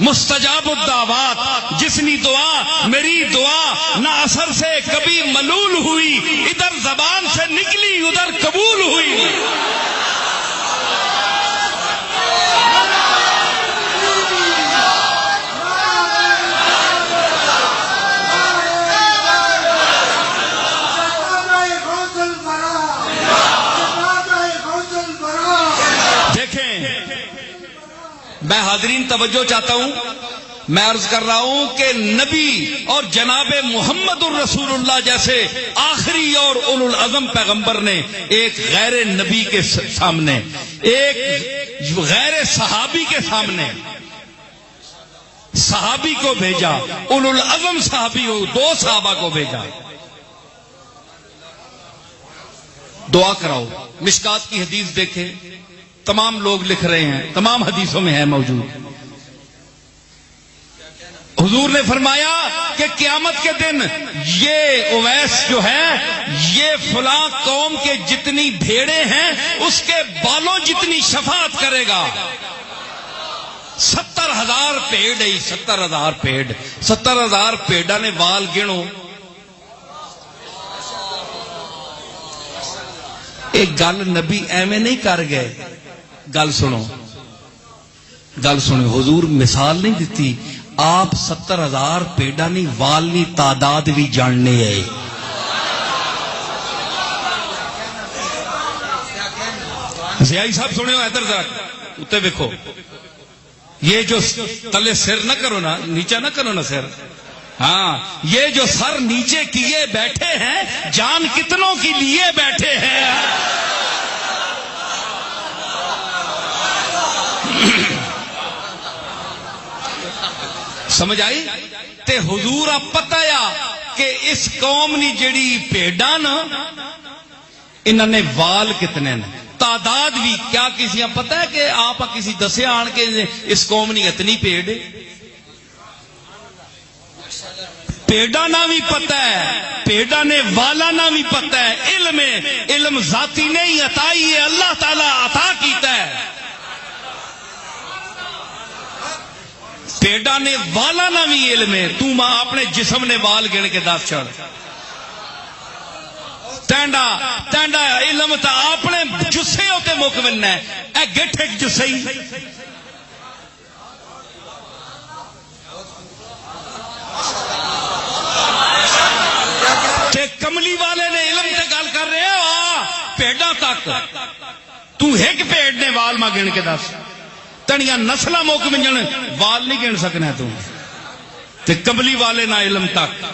مستجاب الدعوات، جسنی دعا میری دعا نہ اثر سے کبھی ملول ہوئی، ادھر زبان سے نکلی ادھر قبول ہوئی. میں حاضرین توجہ چاہتا ہوں، میں عرض کر رہا ہوں کہ نبی اور جناب محمد الرسول اللہ جیسے آخری اور اولو العزم پیغمبر نے ایک غیر نبی کے سامنے، ایک غیر صحابی کے سامنے صحابی کو بھیجا، اولو العزم صحابی ہو، دو صحابہ کو بھیجا. دعا کراؤ. مشکات کی حدیث دیکھیں، تمام لوگ لکھ رہے ہیں، تمام حدیثوں میں ہے موجود. حضور نے فرمایا کہ قیامت کے دن یہ اویس جو ہے یہ فلاں قوم کے جتنی بھیڑیں ہیں اس کے بالوں جتنی شفاعت کرے گا. 70,000 پیڑ ہے، 70,000 پیڑ، 70,000 پیڑا نے وال گنو. ایک گل نبی ایویں نہیں کر گئے، گل سنو، حضور مثال نہیں دیتی. آپ 70,000 پیڑا نہیں وال نہیں تعداد بھی جاننے ہے. ضیائی صاحب سنو ادھر ذرا اتنے ویکھو. یہ جو تلے سر نہ کرو نا، نیچا نہ کرو نا سر. ہاں یہ جو سر نیچے کیے بیٹھے ہیں جان کتنوں کے لیے بیٹھے ہیں. سمجھ آئی؟ تے حضور آپ پتہ یا کہ اس قوم نی جڑی پیڑاں نا انہوں نے وال کتنے نے، تعداد بھی کیا کسی پتہ ہے کہ آپ کسی دسے آن کے اس قوم نی اتنی پیڑ ہے؟ پیڑا نہ بھی پتہ ہے، پیڑا نے والا نہ بھی پتہ ہے. علم ذاتی نہیں عطائی ہے، اللہ تعالی عطا کیتا ہے. پیڑا نے والا نہ بھی علم ہے. تو ماں اپنے جسم نے وال گن کے دس چھڑ. تینڈا علم تا اپنے جسے ہوتے مکمل ہے. اے گٹھ ایک جسئی تے کملی والے نے علم تے گل کر رہے ہیں پیڑا تک. تو ایک پیڑ نے وال ماں گن کے دس تنیاں نسلہ موک منجن وال نہیں گن سکنا تو تے کملی والے نہ علم تک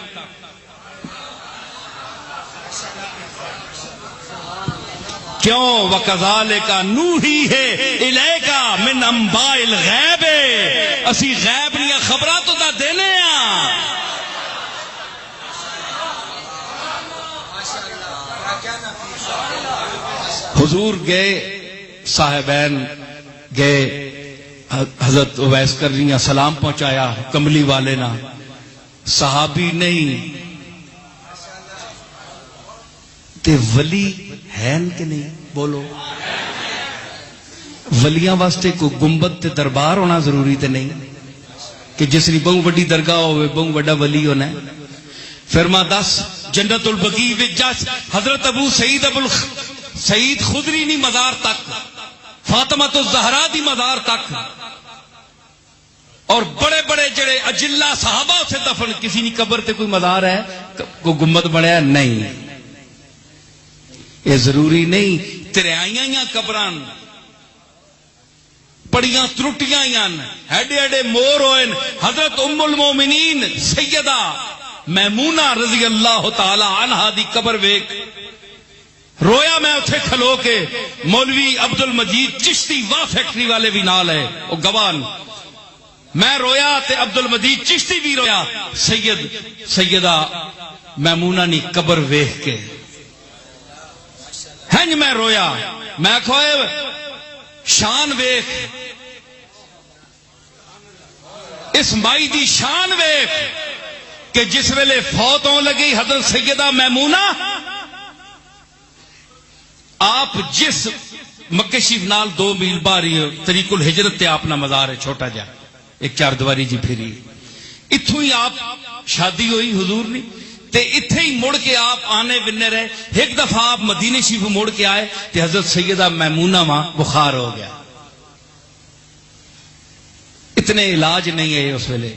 کیوں وَكَذَلِكَ نُوحِيهِ إِلَيْكَ مِنْ أَنْبَاءِ الْغَيْبِ اسی غیب نیا خبرات تو دا دینے ہیں حضور گئے صاحبین گئے حضرت اویس کرنی سلام پہنچایا کملی والے نا صحابی نہیں تے ولی ہیں کہ نہیں بولو ولیاں واسطے کوئی گنبد تے دربار ہونا ضروری تے نہیں کہ جس نے بہت بڑی درگاہ ہوئے بہت بڑا ولی ہونا ہے فرما دس جنت البقیع وچ جس حضرت ابو سعید خدری نہیں مزار تک فاطمہ الزہرا دی مزار تک اور بڑے بڑے جڑے اجلہ صحابہ سے دفن کسی نہیں قبر تے کوئی مزار ہے کوئی گنبد بنیا نہیں یہ ضروری نہیں تریائیاں قبران پڑیاں ترٹیاں ہیڈے ہیڈے مور ہوئے حضرت ام المومنین سیدہ میمونہ رضی اللہ تعالی عنہ دی قبر ویک رویا میں اتھے کھلو کے مولوی عبد المجید چشتی واہ فیکٹری والے بھی نال ہے وہ گوان میں رویا تے عبد المجید چشتی بھی رویا سیدہ میمونہ نی قبر ویکھ کے ہنج میں رویا میں کھوئے شان ویکھ اس مائی دی شان ویکھ کہ جس ویلے فوت ہون لگی حضرت سیدہ میمونہ آپ جس مکہ شریف نال 2 میل باری طریق الحجرت تے اپنا مزار ہے چھوٹا جا ایک 4 دیواری جی پھری اتھوں ہی آپ شادی ہوئی حضور نے تے اتھے ہی مڑ کے آپ آنے بننے رہے ایک دفعہ آپ مدینہ شریف مڑ کے آئے تے حضرت سیدہ میمونہ وہاں بخار ہو گیا اتنے علاج نہیں ہے اس ویلے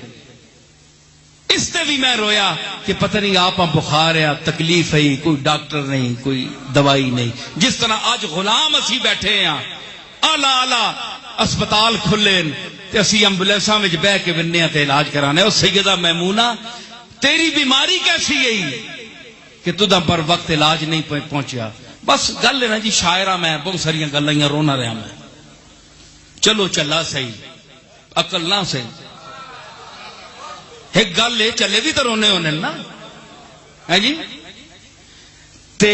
اس تے بھی میں رویا کہ پتہ نہیں آپ بخار ہے تکلیف ہے کوئی ڈاکٹر نہیں کوئی دوائی نہیں جس طرح آج غلام اسی بیٹھے ہیں آلہ آلہ اسپتال کھلے تے اسی ایمبولینساں وچ بہ کے بننے تے علاج کرانے او سیدہ میمونہ تیری بیماری کیسی گئی کہ تدا پر وقت علاج نہیں پہنچیا بس گل ہے نا جی شاعرہ میں بہت ساری گلاں رونا رہا میں چلو چلا صحیح عقل نہ صحیح ایک گل ہے چلے بھی تو رونے ہونے نا ہے جی تے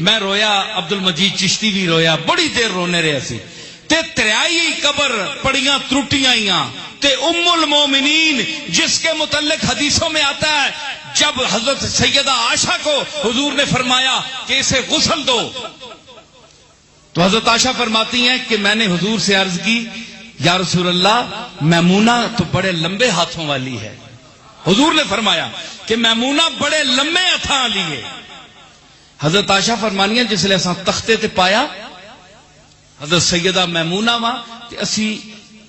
میں رویا عبد المجید چشتی بھی رویا بڑی دیر رونے رہے سی تے تریائی قبر پڑیاں ترٹیاں تے ام المومنین جس کے متعلق حدیثوں میں آتا ہے جب حضرت سیدہ عائشہ کو حضور نے فرمایا کہ اسے غسل دو تو حضرت عائشہ فرماتی ہیں کہ میں نے حضور سے عرض کی یا رسول اللہ میمونہ تو بڑے لمبے ہاتھوں والی ہے حضور نے فرمایا کہ میمونہ بڑے لمبے ہاتھاں والی ہے حضرت عائشہ فرمانی ہیں جس لئے اساں تختے تے پایا حضرت سیدہ میمونہ ماں کہ اسی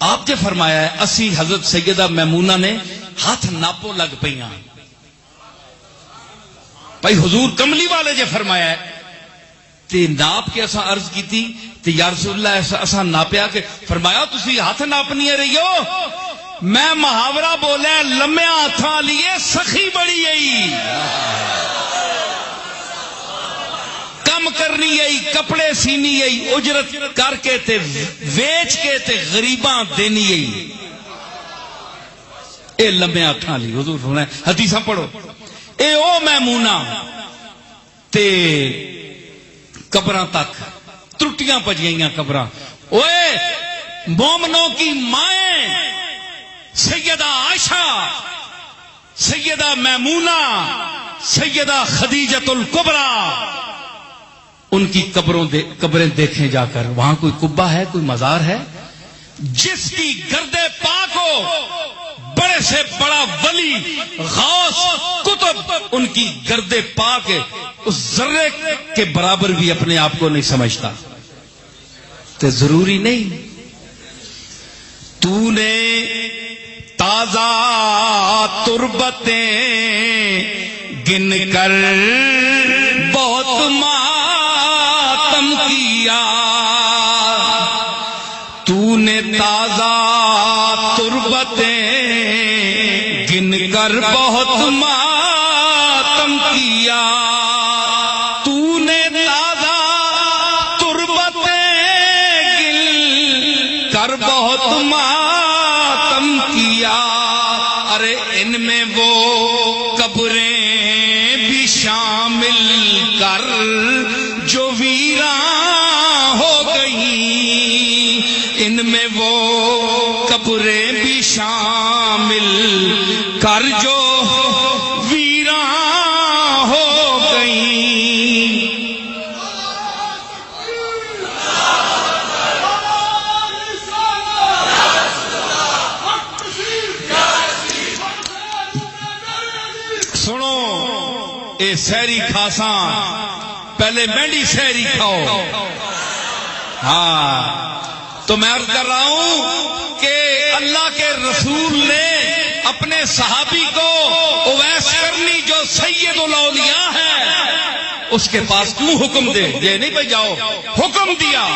آپ نے فرمایا ہے اسی حضرت سیدہ میمونہ نے ہاتھ ناپو لگ پئیاں بھائی حضور کملی والے جے فرمایا ہے تے ناپ کے اساں عرض کی تھی تے یا رسول اللہ اساں ناپیا کہ فرمایا تسی ہاتھ ناپنی رہی ہو میں محاورہ بولے لمے ہاتھاں لیے سخی بڑی ہے کم کرنی ہے کپڑے سینی ہے اجرت کر کے تے ویچ کے تے غریباں دینی ہے اے لمے ہاتھاں لی حضور فرمایا حدیثاں پڑھو اے او میمونہ تے قبراں تک ترٹیاں پجیاں قبراں اوے مومنوں کی مائیں سیدہ عائشہ سیدہ میمونہ سیدہ خدیجۃ الکبریٰ ان کی قبریں دیکھیں جا کر وہاں کوئی قبہ ہے کوئی مزار ہے جس کی گرد پاک ہو بڑے سے بڑا ولی غوث کتب ان کی گرد پاک اس ذرے کے برابر بھی اپنے آپ کو نہیں سمجھتا تو ضروری نہیں تو نے تازہ تربتیں گن کر بہت ماتم کیا تازہ تربتیں گن کر بہت ماتم کیا، تو نے تازہ تربتیں گن کر بہت ماتم کیا، ارے ان میں وہ قبریں بھی شامل کر جو ویراں ہو گئیں، ان میں وہ قبریں بھی شامل کر جو ویراں ہو گئیں۔ سنو اے سحری کھاساں، پہلے مہنڈی سحری کھاؤ۔ ہاں تو میں عرض کر رہا ہوں کہ اللہ کے رسول نے اپنے صحابی کو اویس کرنی جو سید الاولیاء ہے اس کے پاس کیوں حکم دے نہیں بھائی جاؤ، حکم دیا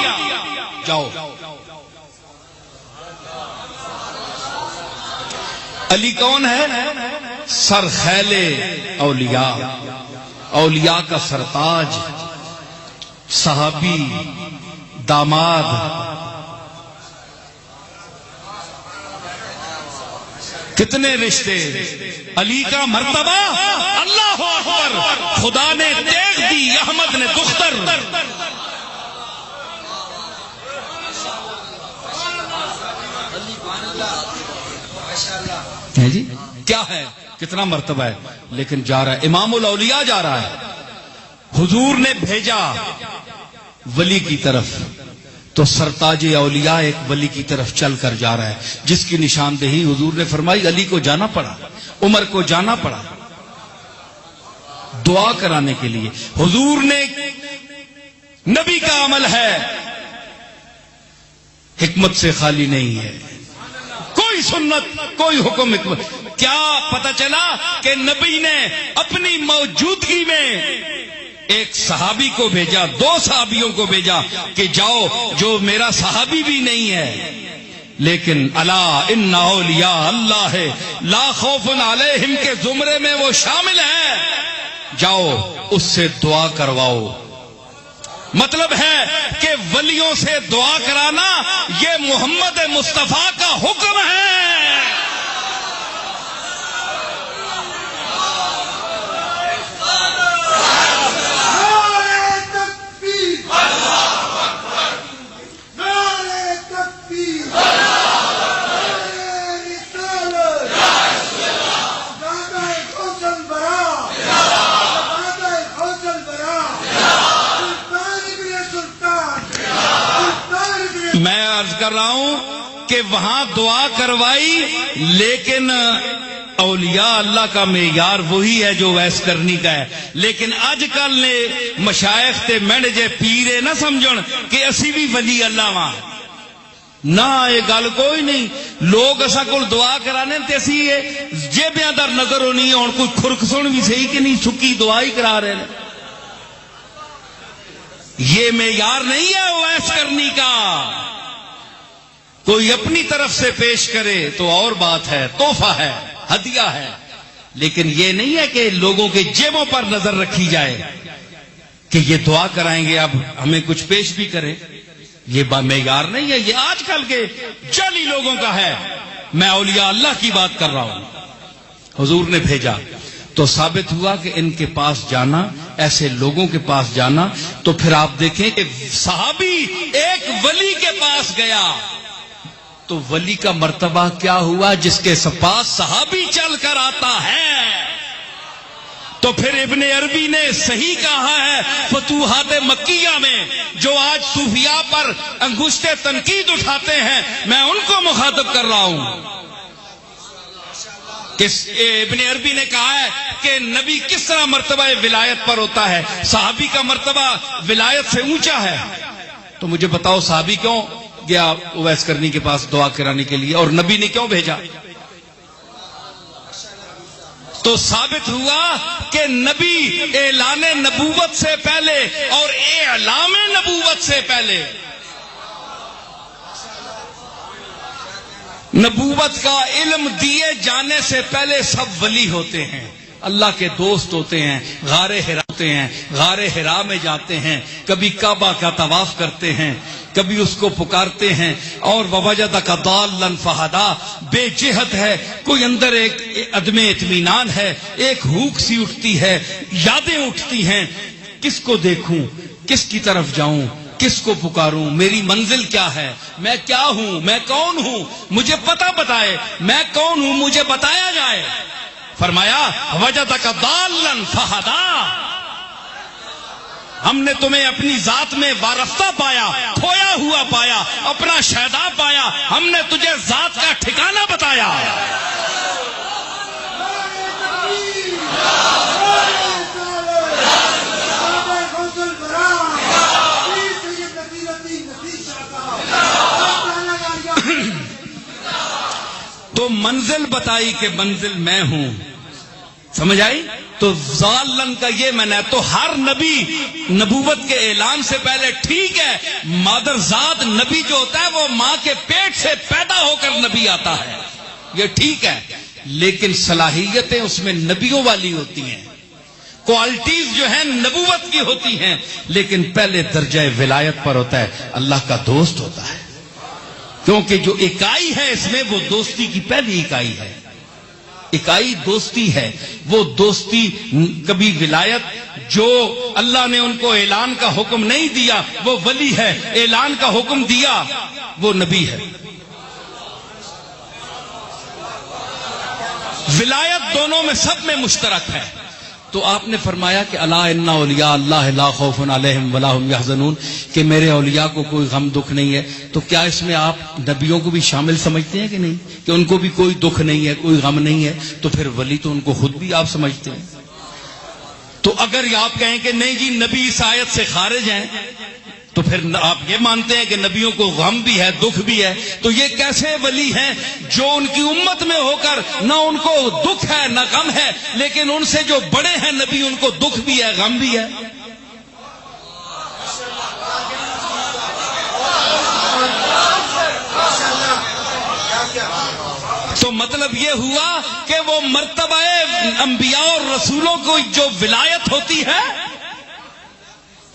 جاؤ۔ علی کون ہے؟ سرخیل اولیاء، اولیاء کا سرتاج، صحابی، داماد۔ کتنے رشتے، علی کا مرتبہ اللہ اکبر، خدا نے دیکھ دی، احمد نے دختر۔ جی کیا ہے، کتنا مرتبہ ہے، لیکن جا رہا ہے، امام الاولیاء جا رہا ہے، حضور نے بھیجا ولی کی طرف، تو سرتاج اولیاء ایک ولی کی طرف چل کر جا رہا ہے، جس کی نشاندہی حضور نے فرمائی۔ علی کو جانا پڑا، عمر کو جانا پڑا دعا کرانے کے لیے۔ حضور نے، نبی کا عمل ہے، حکمت سے خالی نہیں ہے، کوئی سنت، کوئی حکم حکمت۔ کیا پتہ چلا کہ نبی نے اپنی موجودگی میں ایک صحابی کو بھیجا، دو صحابیوں کو بھیجا کہ جاؤ، جو میرا صحابی بھی نہیں ہے لیکن الا ان اولیاء اللہ ہے لا خوف علیہم کے زمرے میں وہ شامل ہے، جاؤ اس سے دعا کرواؤ۔ مطلب ہے کہ ولیوں سے دعا کرانا یہ محمد مصطفیٰ کا حکم ہے۔ میں عرض کر رہا ہوں کہ وہاں دعا کروائی، لیکن اولیاء اللہ کا معیار وہی ہے جو ویس کرنی کا ہے۔ لیکن اج کل نے مشائخ تے منڈ جے پیرے نہ سمجھن کہ اسی بھی ولی اللہ وہاں، نہ یہ گل کوئی نہیں۔ لوگ اسا کول دعا کرانے تے اسی جیبیاں در نظر ہونی ہے، ہن کوئی کھرک سن بھی صحیح کہ نہیں، سکی دعا ہی کرا رہے ہیں۔ یہ معیار نہیں ہے اویس کرنی کا۔ کوئی اپنی طرف سے پیش کرے تو اور بات ہے، تحفہ ہے، ہدیہ ہے، لیکن یہ نہیں ہے کہ لوگوں کے جیبوں پر نظر رکھی جائے کہ یہ دعا کرائیں گے اب ہمیں کچھ پیش بھی کرے۔ یہ معیار نہیں ہے، یہ آج کل کے جعلی لوگوں کا ہے۔ میں اولیاء اللہ کی بات کر رہا ہوں۔ حضور نے بھیجا تو ثابت ہوا کہ ان کے پاس جانا، ایسے لوگوں کے پاس جانا، تو پھر آپ دیکھیں کہ صحابی ایک ولی کے پاس گیا تو ولی کا مرتبہ کیا ہوا؟ جس کے پاس صحابی چل کر آتا ہے۔ تو پھر ابن عربی نے صحیح کہا ہے فتوحات مکیہ میں، جو آج صوفیاء پر انگشت تنقید اٹھاتے ہیں، میں ان کو مخاطب کر رہا ہوں۔ ابن عربی نے کہا ہے کہ نبی کس طرح مرتبہ ولایت پر ہوتا ہے، صحابی کا مرتبہ ولایت سے اونچا ہے۔ تو مجھے بتاؤ صحابی کیوں گیا اویس کرنی کے پاس دعا کرانے کے لیے، اور نبی نے کیوں بھیجا؟ تو ثابت ہوا کہ نبی اعلان نبوت سے پہلے اور اعلام نبوت سے پہلے نبوت کا علم دیے جانے سے پہلے سب ولی ہوتے ہیں، اللہ کے دوست ہوتے ہیں، غار حرا ہوتے ہیں، غار حرا میں جاتے ہیں، کبھی کعبہ کا طواف کرتے ہیں، کبھی اس کو پکارتے ہیں، اور ووجدک ضالا فہدا، بے جہت ہے، کوئی اندر ایک عدم اطمینان ہے، ایک ہوک سی اٹھتی ہے، یادیں اٹھتی ہیں، کس کو دیکھوں، کس کی طرف جاؤں، کس کو پکاروں، میری منزل کیا ہے، میں کیا ہوں، میں کون ہوں، مجھے پتہ بتائے، میں کون ہوں، مجھے بتایا جائے۔ فرمایا وجدک ضالا فہدا، ہم نے تمہیں اپنی ذات میں وارفتہ پایا، کھویا ہوا پایا، اپنا شیدا پایا، ہم نے تجھے ذات کا ٹھکانہ بتایا۔ تو منزل بتائی کہ منزل میں ہوں، سمجھ آئی؟ تو ضالن کا یہ معنی ہے۔ تو ہر نبی نبوت کے اعلان سے پہلے ٹھیک ہے، مادر ذات نبی جو ہوتا ہے وہ ماں کے پیٹ سے پیدا ہو کر نبی آتا ہے، یہ ٹھیک ہے، لیکن صلاحیتیں اس میں نبیوں والی ہوتی ہیں، کوالٹیز جو ہیں نبوت کی ہوتی ہیں، لیکن پہلے درجہ ولایت پر ہوتا ہے، اللہ کا دوست ہوتا ہے، کیونکہ جو اکائی ہے اس میں وہ دوستی کی پہلی اکائی ہے، اکائی دوستی ہے، وہ دوستی کبھی ولایت، جو اللہ نے ان کو اعلان کا حکم نہیں دیا وہ ولی ہے، اعلان کا حکم دیا وہ نبی ہے۔ ولایت دونوں میں سب میں مشترک ہے۔ تو آپ نے فرمایا کہ الا ان اولیاء اللہ لا خوف علیہم ولا هم یحزنون، کہ میرے اولیاء کو کوئی غم دکھ نہیں ہے۔ تو کیا اس میں آپ نبیوں کو بھی شامل سمجھتے ہیں کہ نہیں، کہ ان کو بھی کوئی دکھ نہیں ہے، کوئی غم نہیں ہے؟ تو پھر ولی تو ان کو خود بھی آپ سمجھتے ہیں۔ تو اگر آپ کہیں کہ نہیں جی نبی اس آیت سے خارج ہیں، تو پھر آپ یہ مانتے ہیں کہ نبیوں کو غم بھی ہے، دکھ بھی ہے، تو یہ کیسے ولی ہیں جو ان کی امت میں ہو کر نہ ان کو دکھ ہے نہ غم ہے، لیکن ان سے جو بڑے ہیں نبی ان کو دکھ بھی ہے، غم بھی ہے؟ تو مطلب یہ ہوا کہ وہ مرتبہ انبیاء اور رسولوں کو جو ولایت ہوتی ہے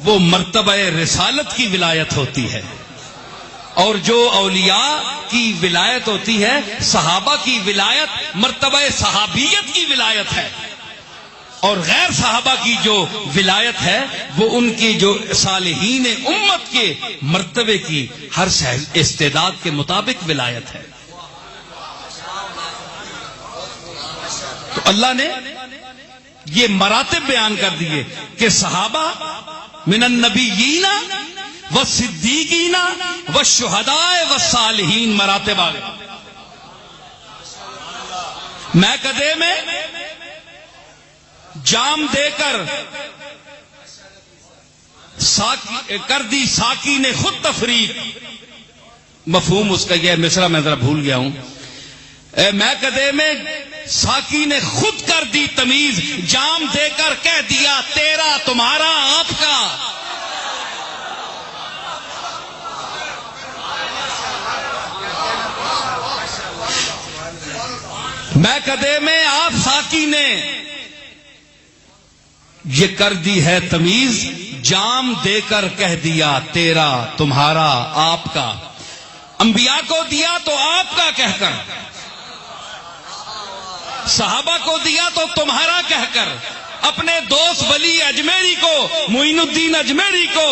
وہ مرتبہ رسالت کی ولایت ہوتی ہے، اور جو اولیاء کی ولایت ہوتی ہے، صحابہ کی ولایت مرتبہ صحابیت کی ولایت ہے، اور غیر صحابہ کی جو ولایت ہے وہ ان کی جو صالحین امت کے مرتبے کی ہر استعداد کے مطابق ولایت ہے۔ تو اللہ نے یہ مراتب بیان کر دیے کہ صحابہ من النبیین والصدیقین والشہداء والصالحین، مراتب آ گئے۔ میں کدے میں جام دے کر کر دی ساقی نے خود تفریق، مفہوم اس کا یہ مصرع میں ذرا بھول گیا ہوں۔ میں کدے میں ساقی نے خود کر دی تمیز، جام دے کر کہہ دیا تیرا تمہارا آپ کا۔ میں کدے میں آپ ساقی نے یہ کر دی ہے تمیز، جام دے کر کہہ دیا تیرا تمہارا آپ کا۔ انبیاء کو دیا تو آپ کا کہہ کر، صحابہ کو دیا تو تمہارا کہہ کر، اپنے دوست ولی اجمیری کو، معین الدین اجمیری کو،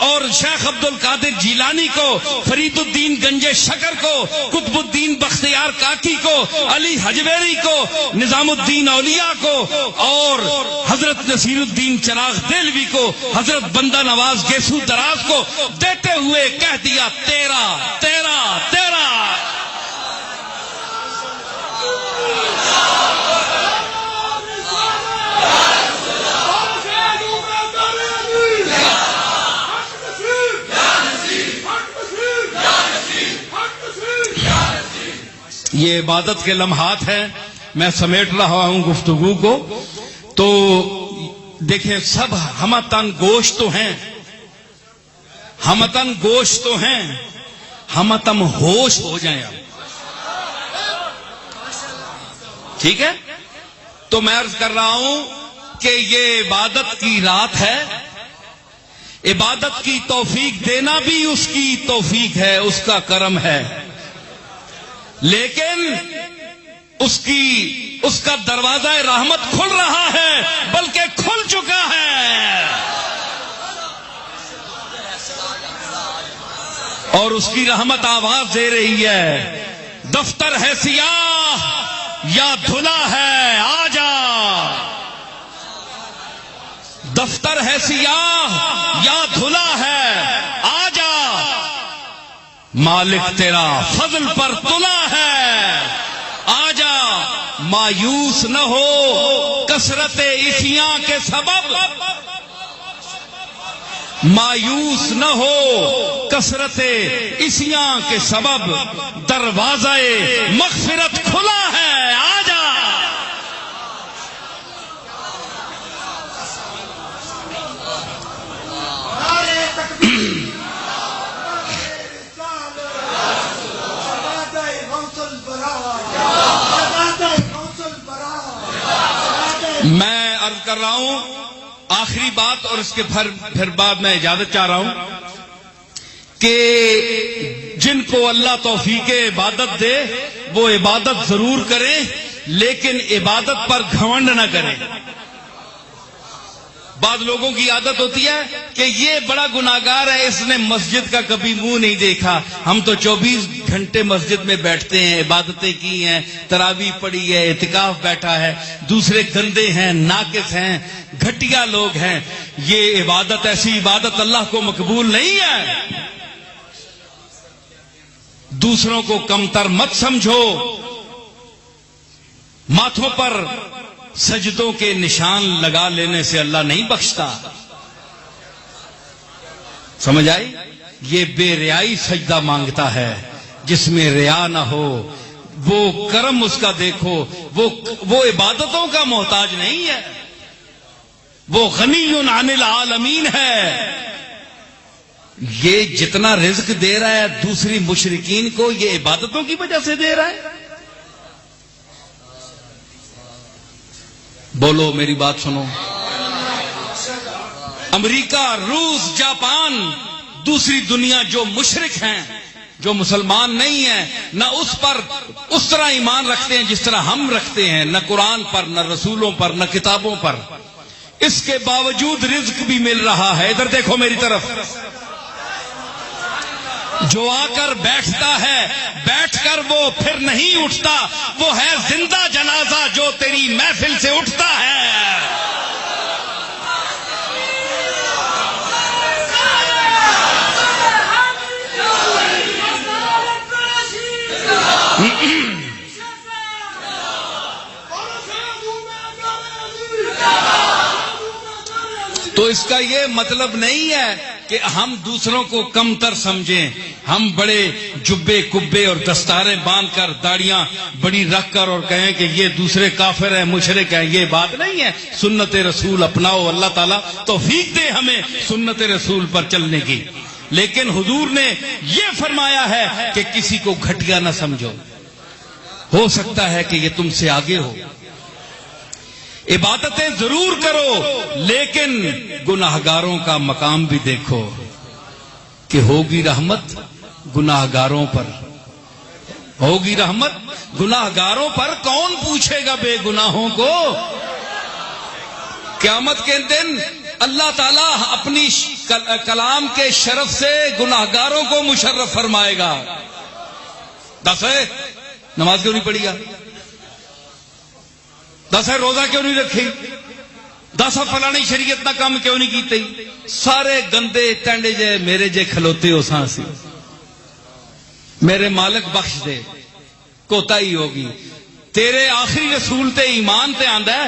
اور شیخ عبد القادر جیلانی کو، فرید الدین گنج شکر کو، قطب الدین بختیار کاکی کو، علی حجویری کو، نظام الدین اولیاء کو، اور حضرت نصیر الدین چراغ دہلوی کو، حضرت بندہ نواز گیسو دراز کو دیتے ہوئے کہہ دیا تیرا تیرا تیرا۔ یہ عبادت کے لمحات ہیں، میں سمیٹ رہا ہوں گفتگو کو۔ تو دیکھیں سب ہمتن گوشت تو ہیں، ہمتن گوشت تو ہیں، ہمتم ہوش ہو جائیں اب۔ ٹھیک ہے؟ تو میں عرض کر رہا ہوں کہ یہ عبادت کی رات ہے. عبادت کی توفیق دینا بھی اس کی توفیق ہے، اس کا کرم ہے، لیکن اس کا دروازہ رحمت کھل رہا ہے، بلکہ کھل چکا ہے، اور اس کی رحمت آواز دے رہی ہے، دفتر ہے سیاہ یا دھلا ہے آ جا. دفتر ہے سیاہ یا دھلا ہے آ جا، مالک تیرا فضل پر تلا ہے آ جا. مایوس نہ ہو کثرت عصیاں کے سبب، مایوس نہ ہو کثرت عصیاں کے سبب، دروازہ مغفرت کھلا ہے آ جا. میں عرض کر رہا ہوں آخری بات، اور اس کے پھر بعد میں اجازت چاہ رہا ہوں کہ جن کو اللہ توفیق عبادت دے وہ عبادت ضرور کریں، لیکن عبادت پر گھمنڈ نہ کریں. بعض لوگوں کی عادت ہوتی ہے کہ یہ بڑا گناہگار ہے، اس نے مسجد کا کبھی منہ نہیں دیکھا، ہم تو 24 گھنٹے مسجد میں بیٹھتے ہیں، عبادتیں کی ہیں، تراویح پڑھی ہے، اعتکاف بیٹھا ہے، دوسرے گندے ہیں، ناقص ہیں، گھٹیا لوگ ہیں. یہ عبادت، ایسی عبادت اللہ کو مقبول نہیں ہے. دوسروں کو کمتر مت سمجھو، ماتھوں پر سجدوں کے نشان لگا لینے سے اللہ نہیں بخشتا. سمجھ آئی؟ یہ بے ریائی سجدہ مانگتا ہے، جس میں ریا نہ ہو، وہ کرم اس کا دیکھو، وہ عبادتوں کا محتاج نہیں ہے، وہ غنی عن العالمین ہے. یہ جتنا رزق دے رہا ہے دوسری مشرکین کو، یہ عبادتوں کی وجہ سے دے رہا ہے. بولو میری بات سنو. امریکہ، روس، جاپان، دوسری دنیا جو مشرک ہیں، جو مسلمان نہیں ہیں، نہ اس پر اس طرح ایمان رکھتے ہیں جس طرح ہم رکھتے ہیں، نہ قرآن پر، نہ رسولوں پر، نہ کتابوں پر، اس کے باوجود رزق بھی مل رہا ہے. ادھر دیکھو میری طرف. جو آ کر بیٹھتا ہے، بیٹھ کر وہ پھر نہیں اٹھتا، وہ ہے زندہ جنازہ جو تیری محفل سے اٹھتا ہے. تو اس کا یہ مطلب نہیں ہے کہ ہم دوسروں کو کمتر سمجھیں، ہم بڑے جبے کبے اور دستاریں باندھ کر، داڑیاں بڑی رکھ کر اور کہیں کہ یہ دوسرے کافر ہیں، مشرک ہیں. یہ بات نہیں ہے. سنت رسول اپناؤ. اللہ تعالیٰ توفیق دے ہمیں سنت رسول پر چلنے کی. لیکن حضور نے یہ فرمایا ہے کہ کسی کو گھٹیا نہ سمجھو، ہو سکتا ہے کہ یہ تم سے آگے ہو. عبادتیں ضرور کرو، لیکن گناہگاروں کا مقام بھی دیکھو کہ ہوگی رحمت گناہگاروں پر، ہوگی رحمت گناہگاروں پر. کون پوچھے گا بے گناہوں کو؟ قیامت کے دن اللہ تعالیٰ اپنی کلام کے شرف سے گناہگاروں کو مشرف فرمائے گا. دس ہے نماز کیوں نہیں پڑھی گا؟ 10 روزہ کیوں نہیں رکھی؟ 10 فلانی شریعت نہ کام کیوں نہیں کیتے؟ سارے گندے ٹینڈے جے میرے جے کھلوتے ہو سانسی. میرے مالک بخش دے، کوتاہی ہوگی. تیرے آخری رسول تے ایمان تے آندا ہے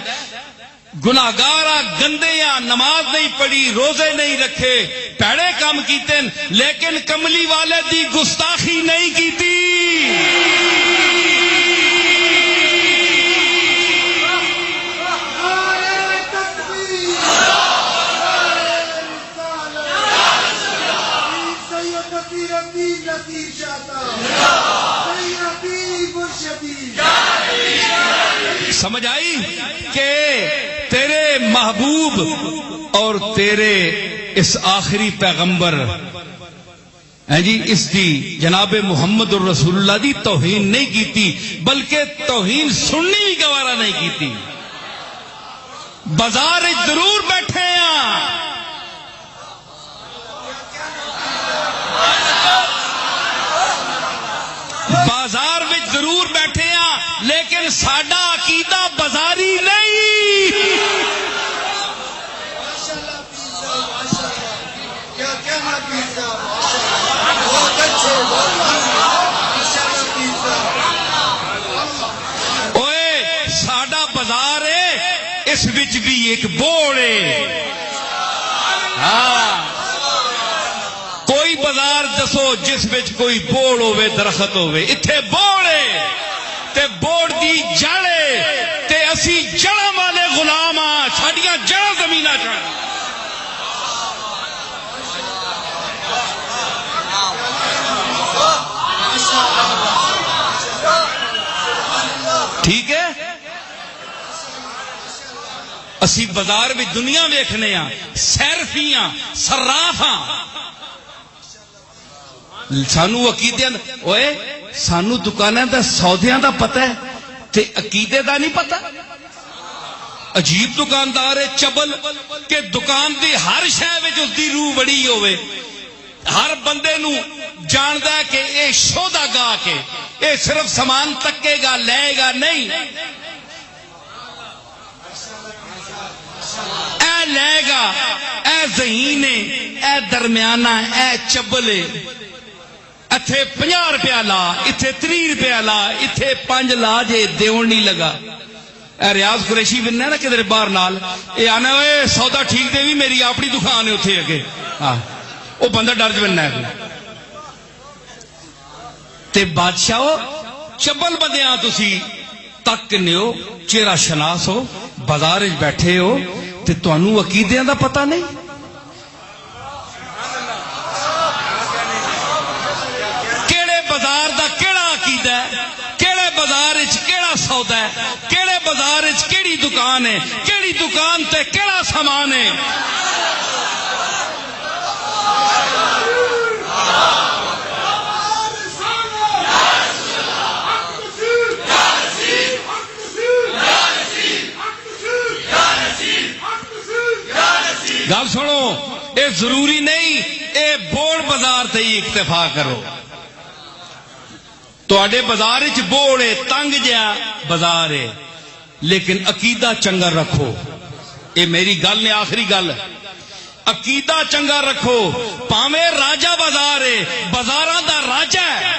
گناہگارا گندے یا نماز نہیں پڑھی، روزے نہیں رکھے، پیڑے کام کیتے، لیکن کملی والے دی گستاخی نہیں کیتی. سمجھ آئی کہ تیرے محبوب اور تیرے اس آخری پیغمبر جی اس دی جناب محمد الرسول اللہ دی توہین نہیں کیتی بلکہ توہین سننی بھی گوارا نہیں کیتی. بازار ضرور بیٹھے ہیں بازار میں ضرور بیٹھے ہیں لیکن ساڈا عقیدہ بازاری نہیں. اوے ساڈا بازار ہے اس وچ بھی ایک بوڑ ہے. ہاں کوئی بازار دسو جس وچ کوئی بوڑ ہوے درخت ہوے. اتھے بوڑ ہے تے بوڑ دی جڑ ہے تے اسی جڑاں والے غلام ہاں. ساڈیاں جڑاں زمیناں چڑھ ٹھیک ہے. اسی بازار بھی دنیا ویکھنے ہاں سیرفی ہاں صراف ہاں. سانو عقیدے اوئے سانو دکاناں دا سودیاں دا پتہ ہے تے عقیدے دا نہیں پتہ. عجیب دکاندار ہے چبل کہ دکان دی ہر شے وچ اس دی روح بڑی ہوے. ہر بندے نو جاندا ہے کہ اے شودا گا کے اے صرف سامان تکے گا لے گا نہیں. اے لے گا اے ذہین ہے اے درمیانہ اے چبل ہے. اتھے 50 روپیہ لا اتھے 30 روپیہ لا اتھے 5 لا جے دیون نہیں لگا. اے ریاض قریشی بننا نا کدھر باہر نال اے آنا اے سودا ٹھیک دے بھی میری اپنی دکان ہے اتھے اگے. ہاں وہ بندہ ڈر جو بننا ہے تے بادشاہ چبل بندیاں تسی تک نیو چہرہ شناس ہو بازار بیٹھے ہو تے تانوں عقیدیاں دا پتہ نہیں. کیڑے بازار دا کیڑا عقیدہ ہے کیڑے بازار وچ کیڑا سودا ہے کیڑے بازار وچ کیڑی دکان ہے کیڑی دکان تے کیڑا سامان ہے. گل سنو اے ضروری نہیں اے بوڑ بازار تے ہی اکتفا کرو. تواڈے بازار وچ بوڑ ہے تنگ جہا بازار ہے لیکن عقیدہ چنگا رکھو. اے میری گل نے آخری گل عقیدہ چنگا رکھو. پاویں راجا بازار ہے بازاراں دا راجا ہے.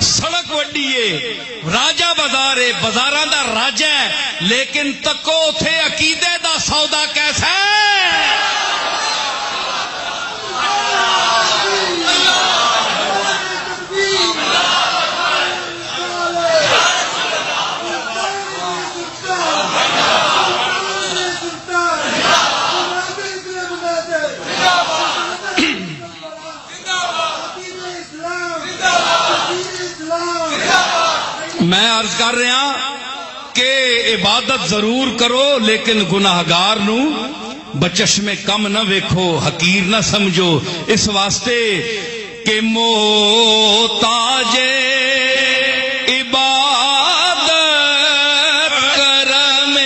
سڑک وڈی ہے راجا بازار ہے بازاراں دا راجا ہے لیکن تکو اتھے عقیدے دا سودا کیسا ہے. میں عرض کر رہا کہ عبادت ضرور کرو لیکن گناہگار نو بچشمے کم نہ ویکھو حقیر نہ سمجھو. اس واسطے کہ محتاج عبادت کرم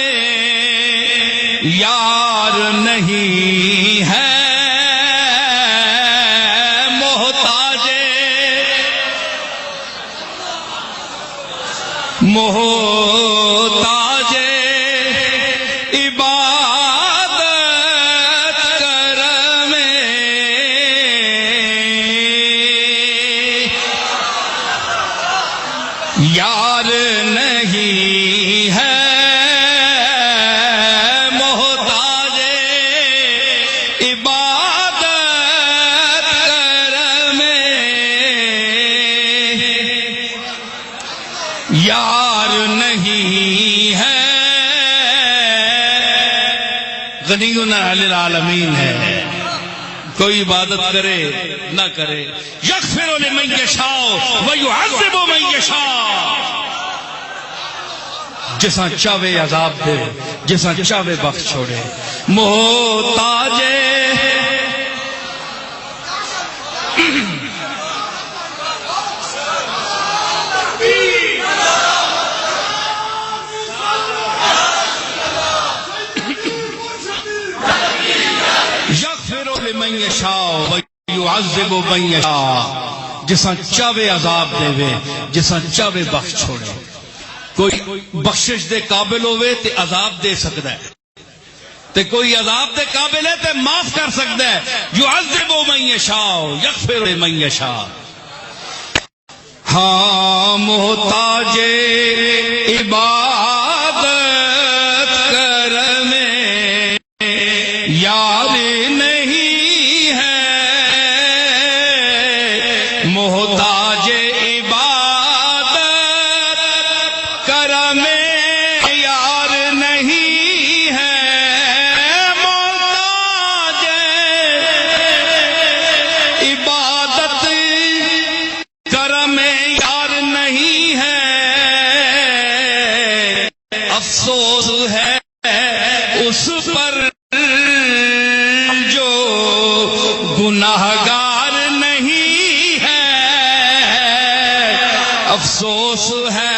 یار نہیں ہے. محتاج عبادت کرم یار نہیں ہے. محتاج عبادت کرم یار نہیں ہے. غنی للعالمین ہے. کوئی عبادت کرے نہ کرے یغفر لمن یشاء ویعذب من یشاء. جساں چاوے عذاب دے جساں چاوے بخش چھوڑے محتاج یغفر لمن یشاء ویعذب من یشاء جساں چاوے عذاب دے وے جساں چاوے بخش چھوڑے کوئی بخشش دے قابل ہوئے تے عذاب دے سکتا ہے تے کوئی عذاب دے قابل ہے تے معاف کر سکتا ہے یعذب من یشاء یغفر لمن یشاء ہاں محتاج عبادت کرنے یار نہیں ہے محتاج عبادت کرنے یار نہیں ہے محتاج عبادت کرم یار نہیں ہے افسوس ہے اس پر جو گناہگار نہیں ہے افسوس ہے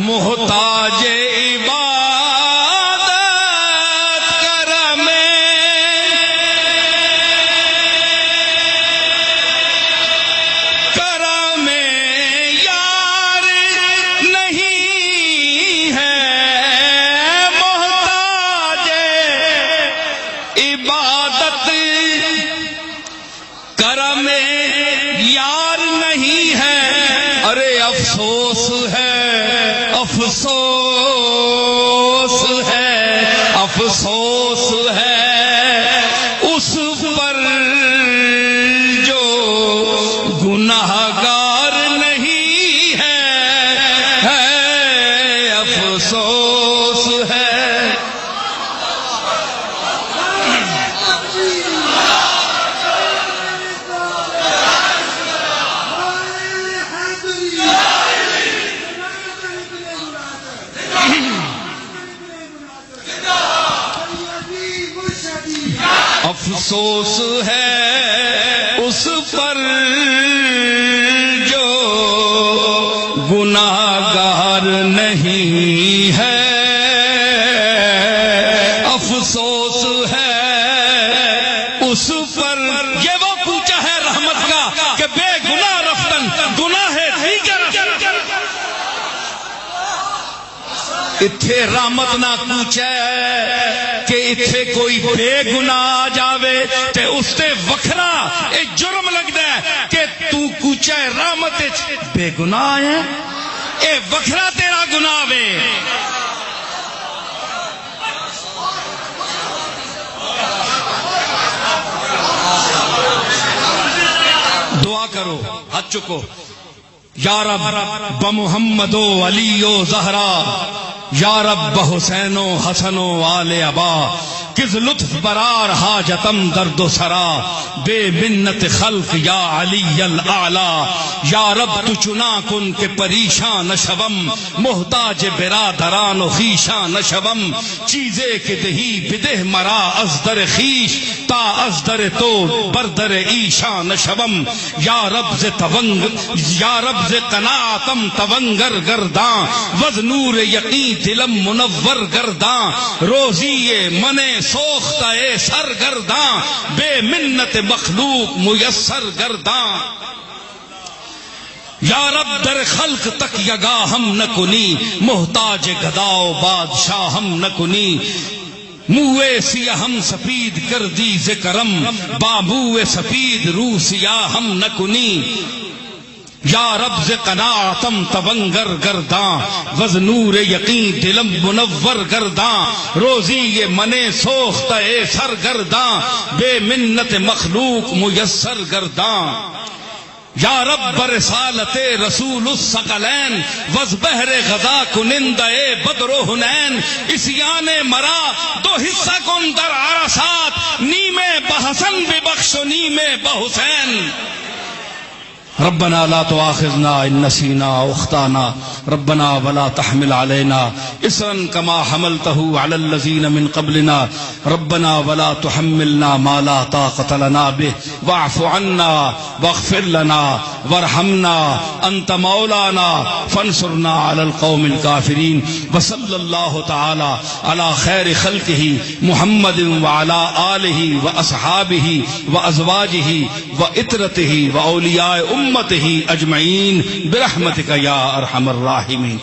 محتاج عبادت کرم کرم یار نہیں ہے محتاج عبادت کرم یار نہیں ہے ارے افسوس ہے افسوس ہے افسوس ہے اس پر جو گناہگار نہیں ہے افسوس ہے افسوس ہے اس پر جو گناہگار نہیں ہے افسوس ہے اس پر یہ وہ کوچہ ہے رحمت کا کہ بے گناہ رفتن گناہ ہے اتھے رحمت نہ کوچہ کہ اتھے کوئی بے گناہ جاوے تے اس تے وکھرا اے جرم لگدا ہے کہ تو کوچہ رحمت بے گناہ ہے اے وکھرا تیرا گناہ وے دعا کرو ہاتھ چکو یا رب بمحمد و علی و زہرا یا رب بحسین و حسن و آل ابا کس لطف برار حاجتم درد و سرا بے منت خلق یا علی الاعلی یا رب تو چنا کن کے پریشان نشوم محتاج برادران و خیشان نشوم چیزے کے دہی بدہ مرا از در خیش تا از در تو بردر ایشان نشوم یا رب ز تونگ یا رب ز قناعتم تونگر گرداں وز نور یقین دلم منور گرداں روزی من سوختہ سرگرداں بے منت مخلوق میسر گرداں یا رب در خلق تک یگا ہم نہ کنی محتاج گداؤ بادشاہ ہم نہ کنی موے سیاہ ہم سفید کردی ذکرم بابوے سفید رو سیاہ ہم نہ کنی یا رب ز قناعتم تونگر گرداں وز نور یقین دلم منور گرداں روزی یہ منے سوختہ سرگرداں بے منت مخلوق میسر گرداں یا رب رسالت رسول الثقلین وز بحر غزا کنندے بدر و حنین اسیان مرا دو حصہ کن در عرصات نیمے بحسن ببخش و نیمے بحسین ربنا لا تؤاخذنا ان نسينا او اخطانا ربنا ولا تحمل علينا اصرا كما حملته على الذين من قبلنا ربنا ولا تحملنا ما لا طاقة لنا به واعف عنا واغفر لنا وارحمنا انت مولانا فانصرنا على القوم الكافرين وصلى الله تعالى على خير خلقه محمد وعلى آله واصحابه وازواجه وإترته واولياء امته اجمعین برحمتک یا ارحم الراحمین.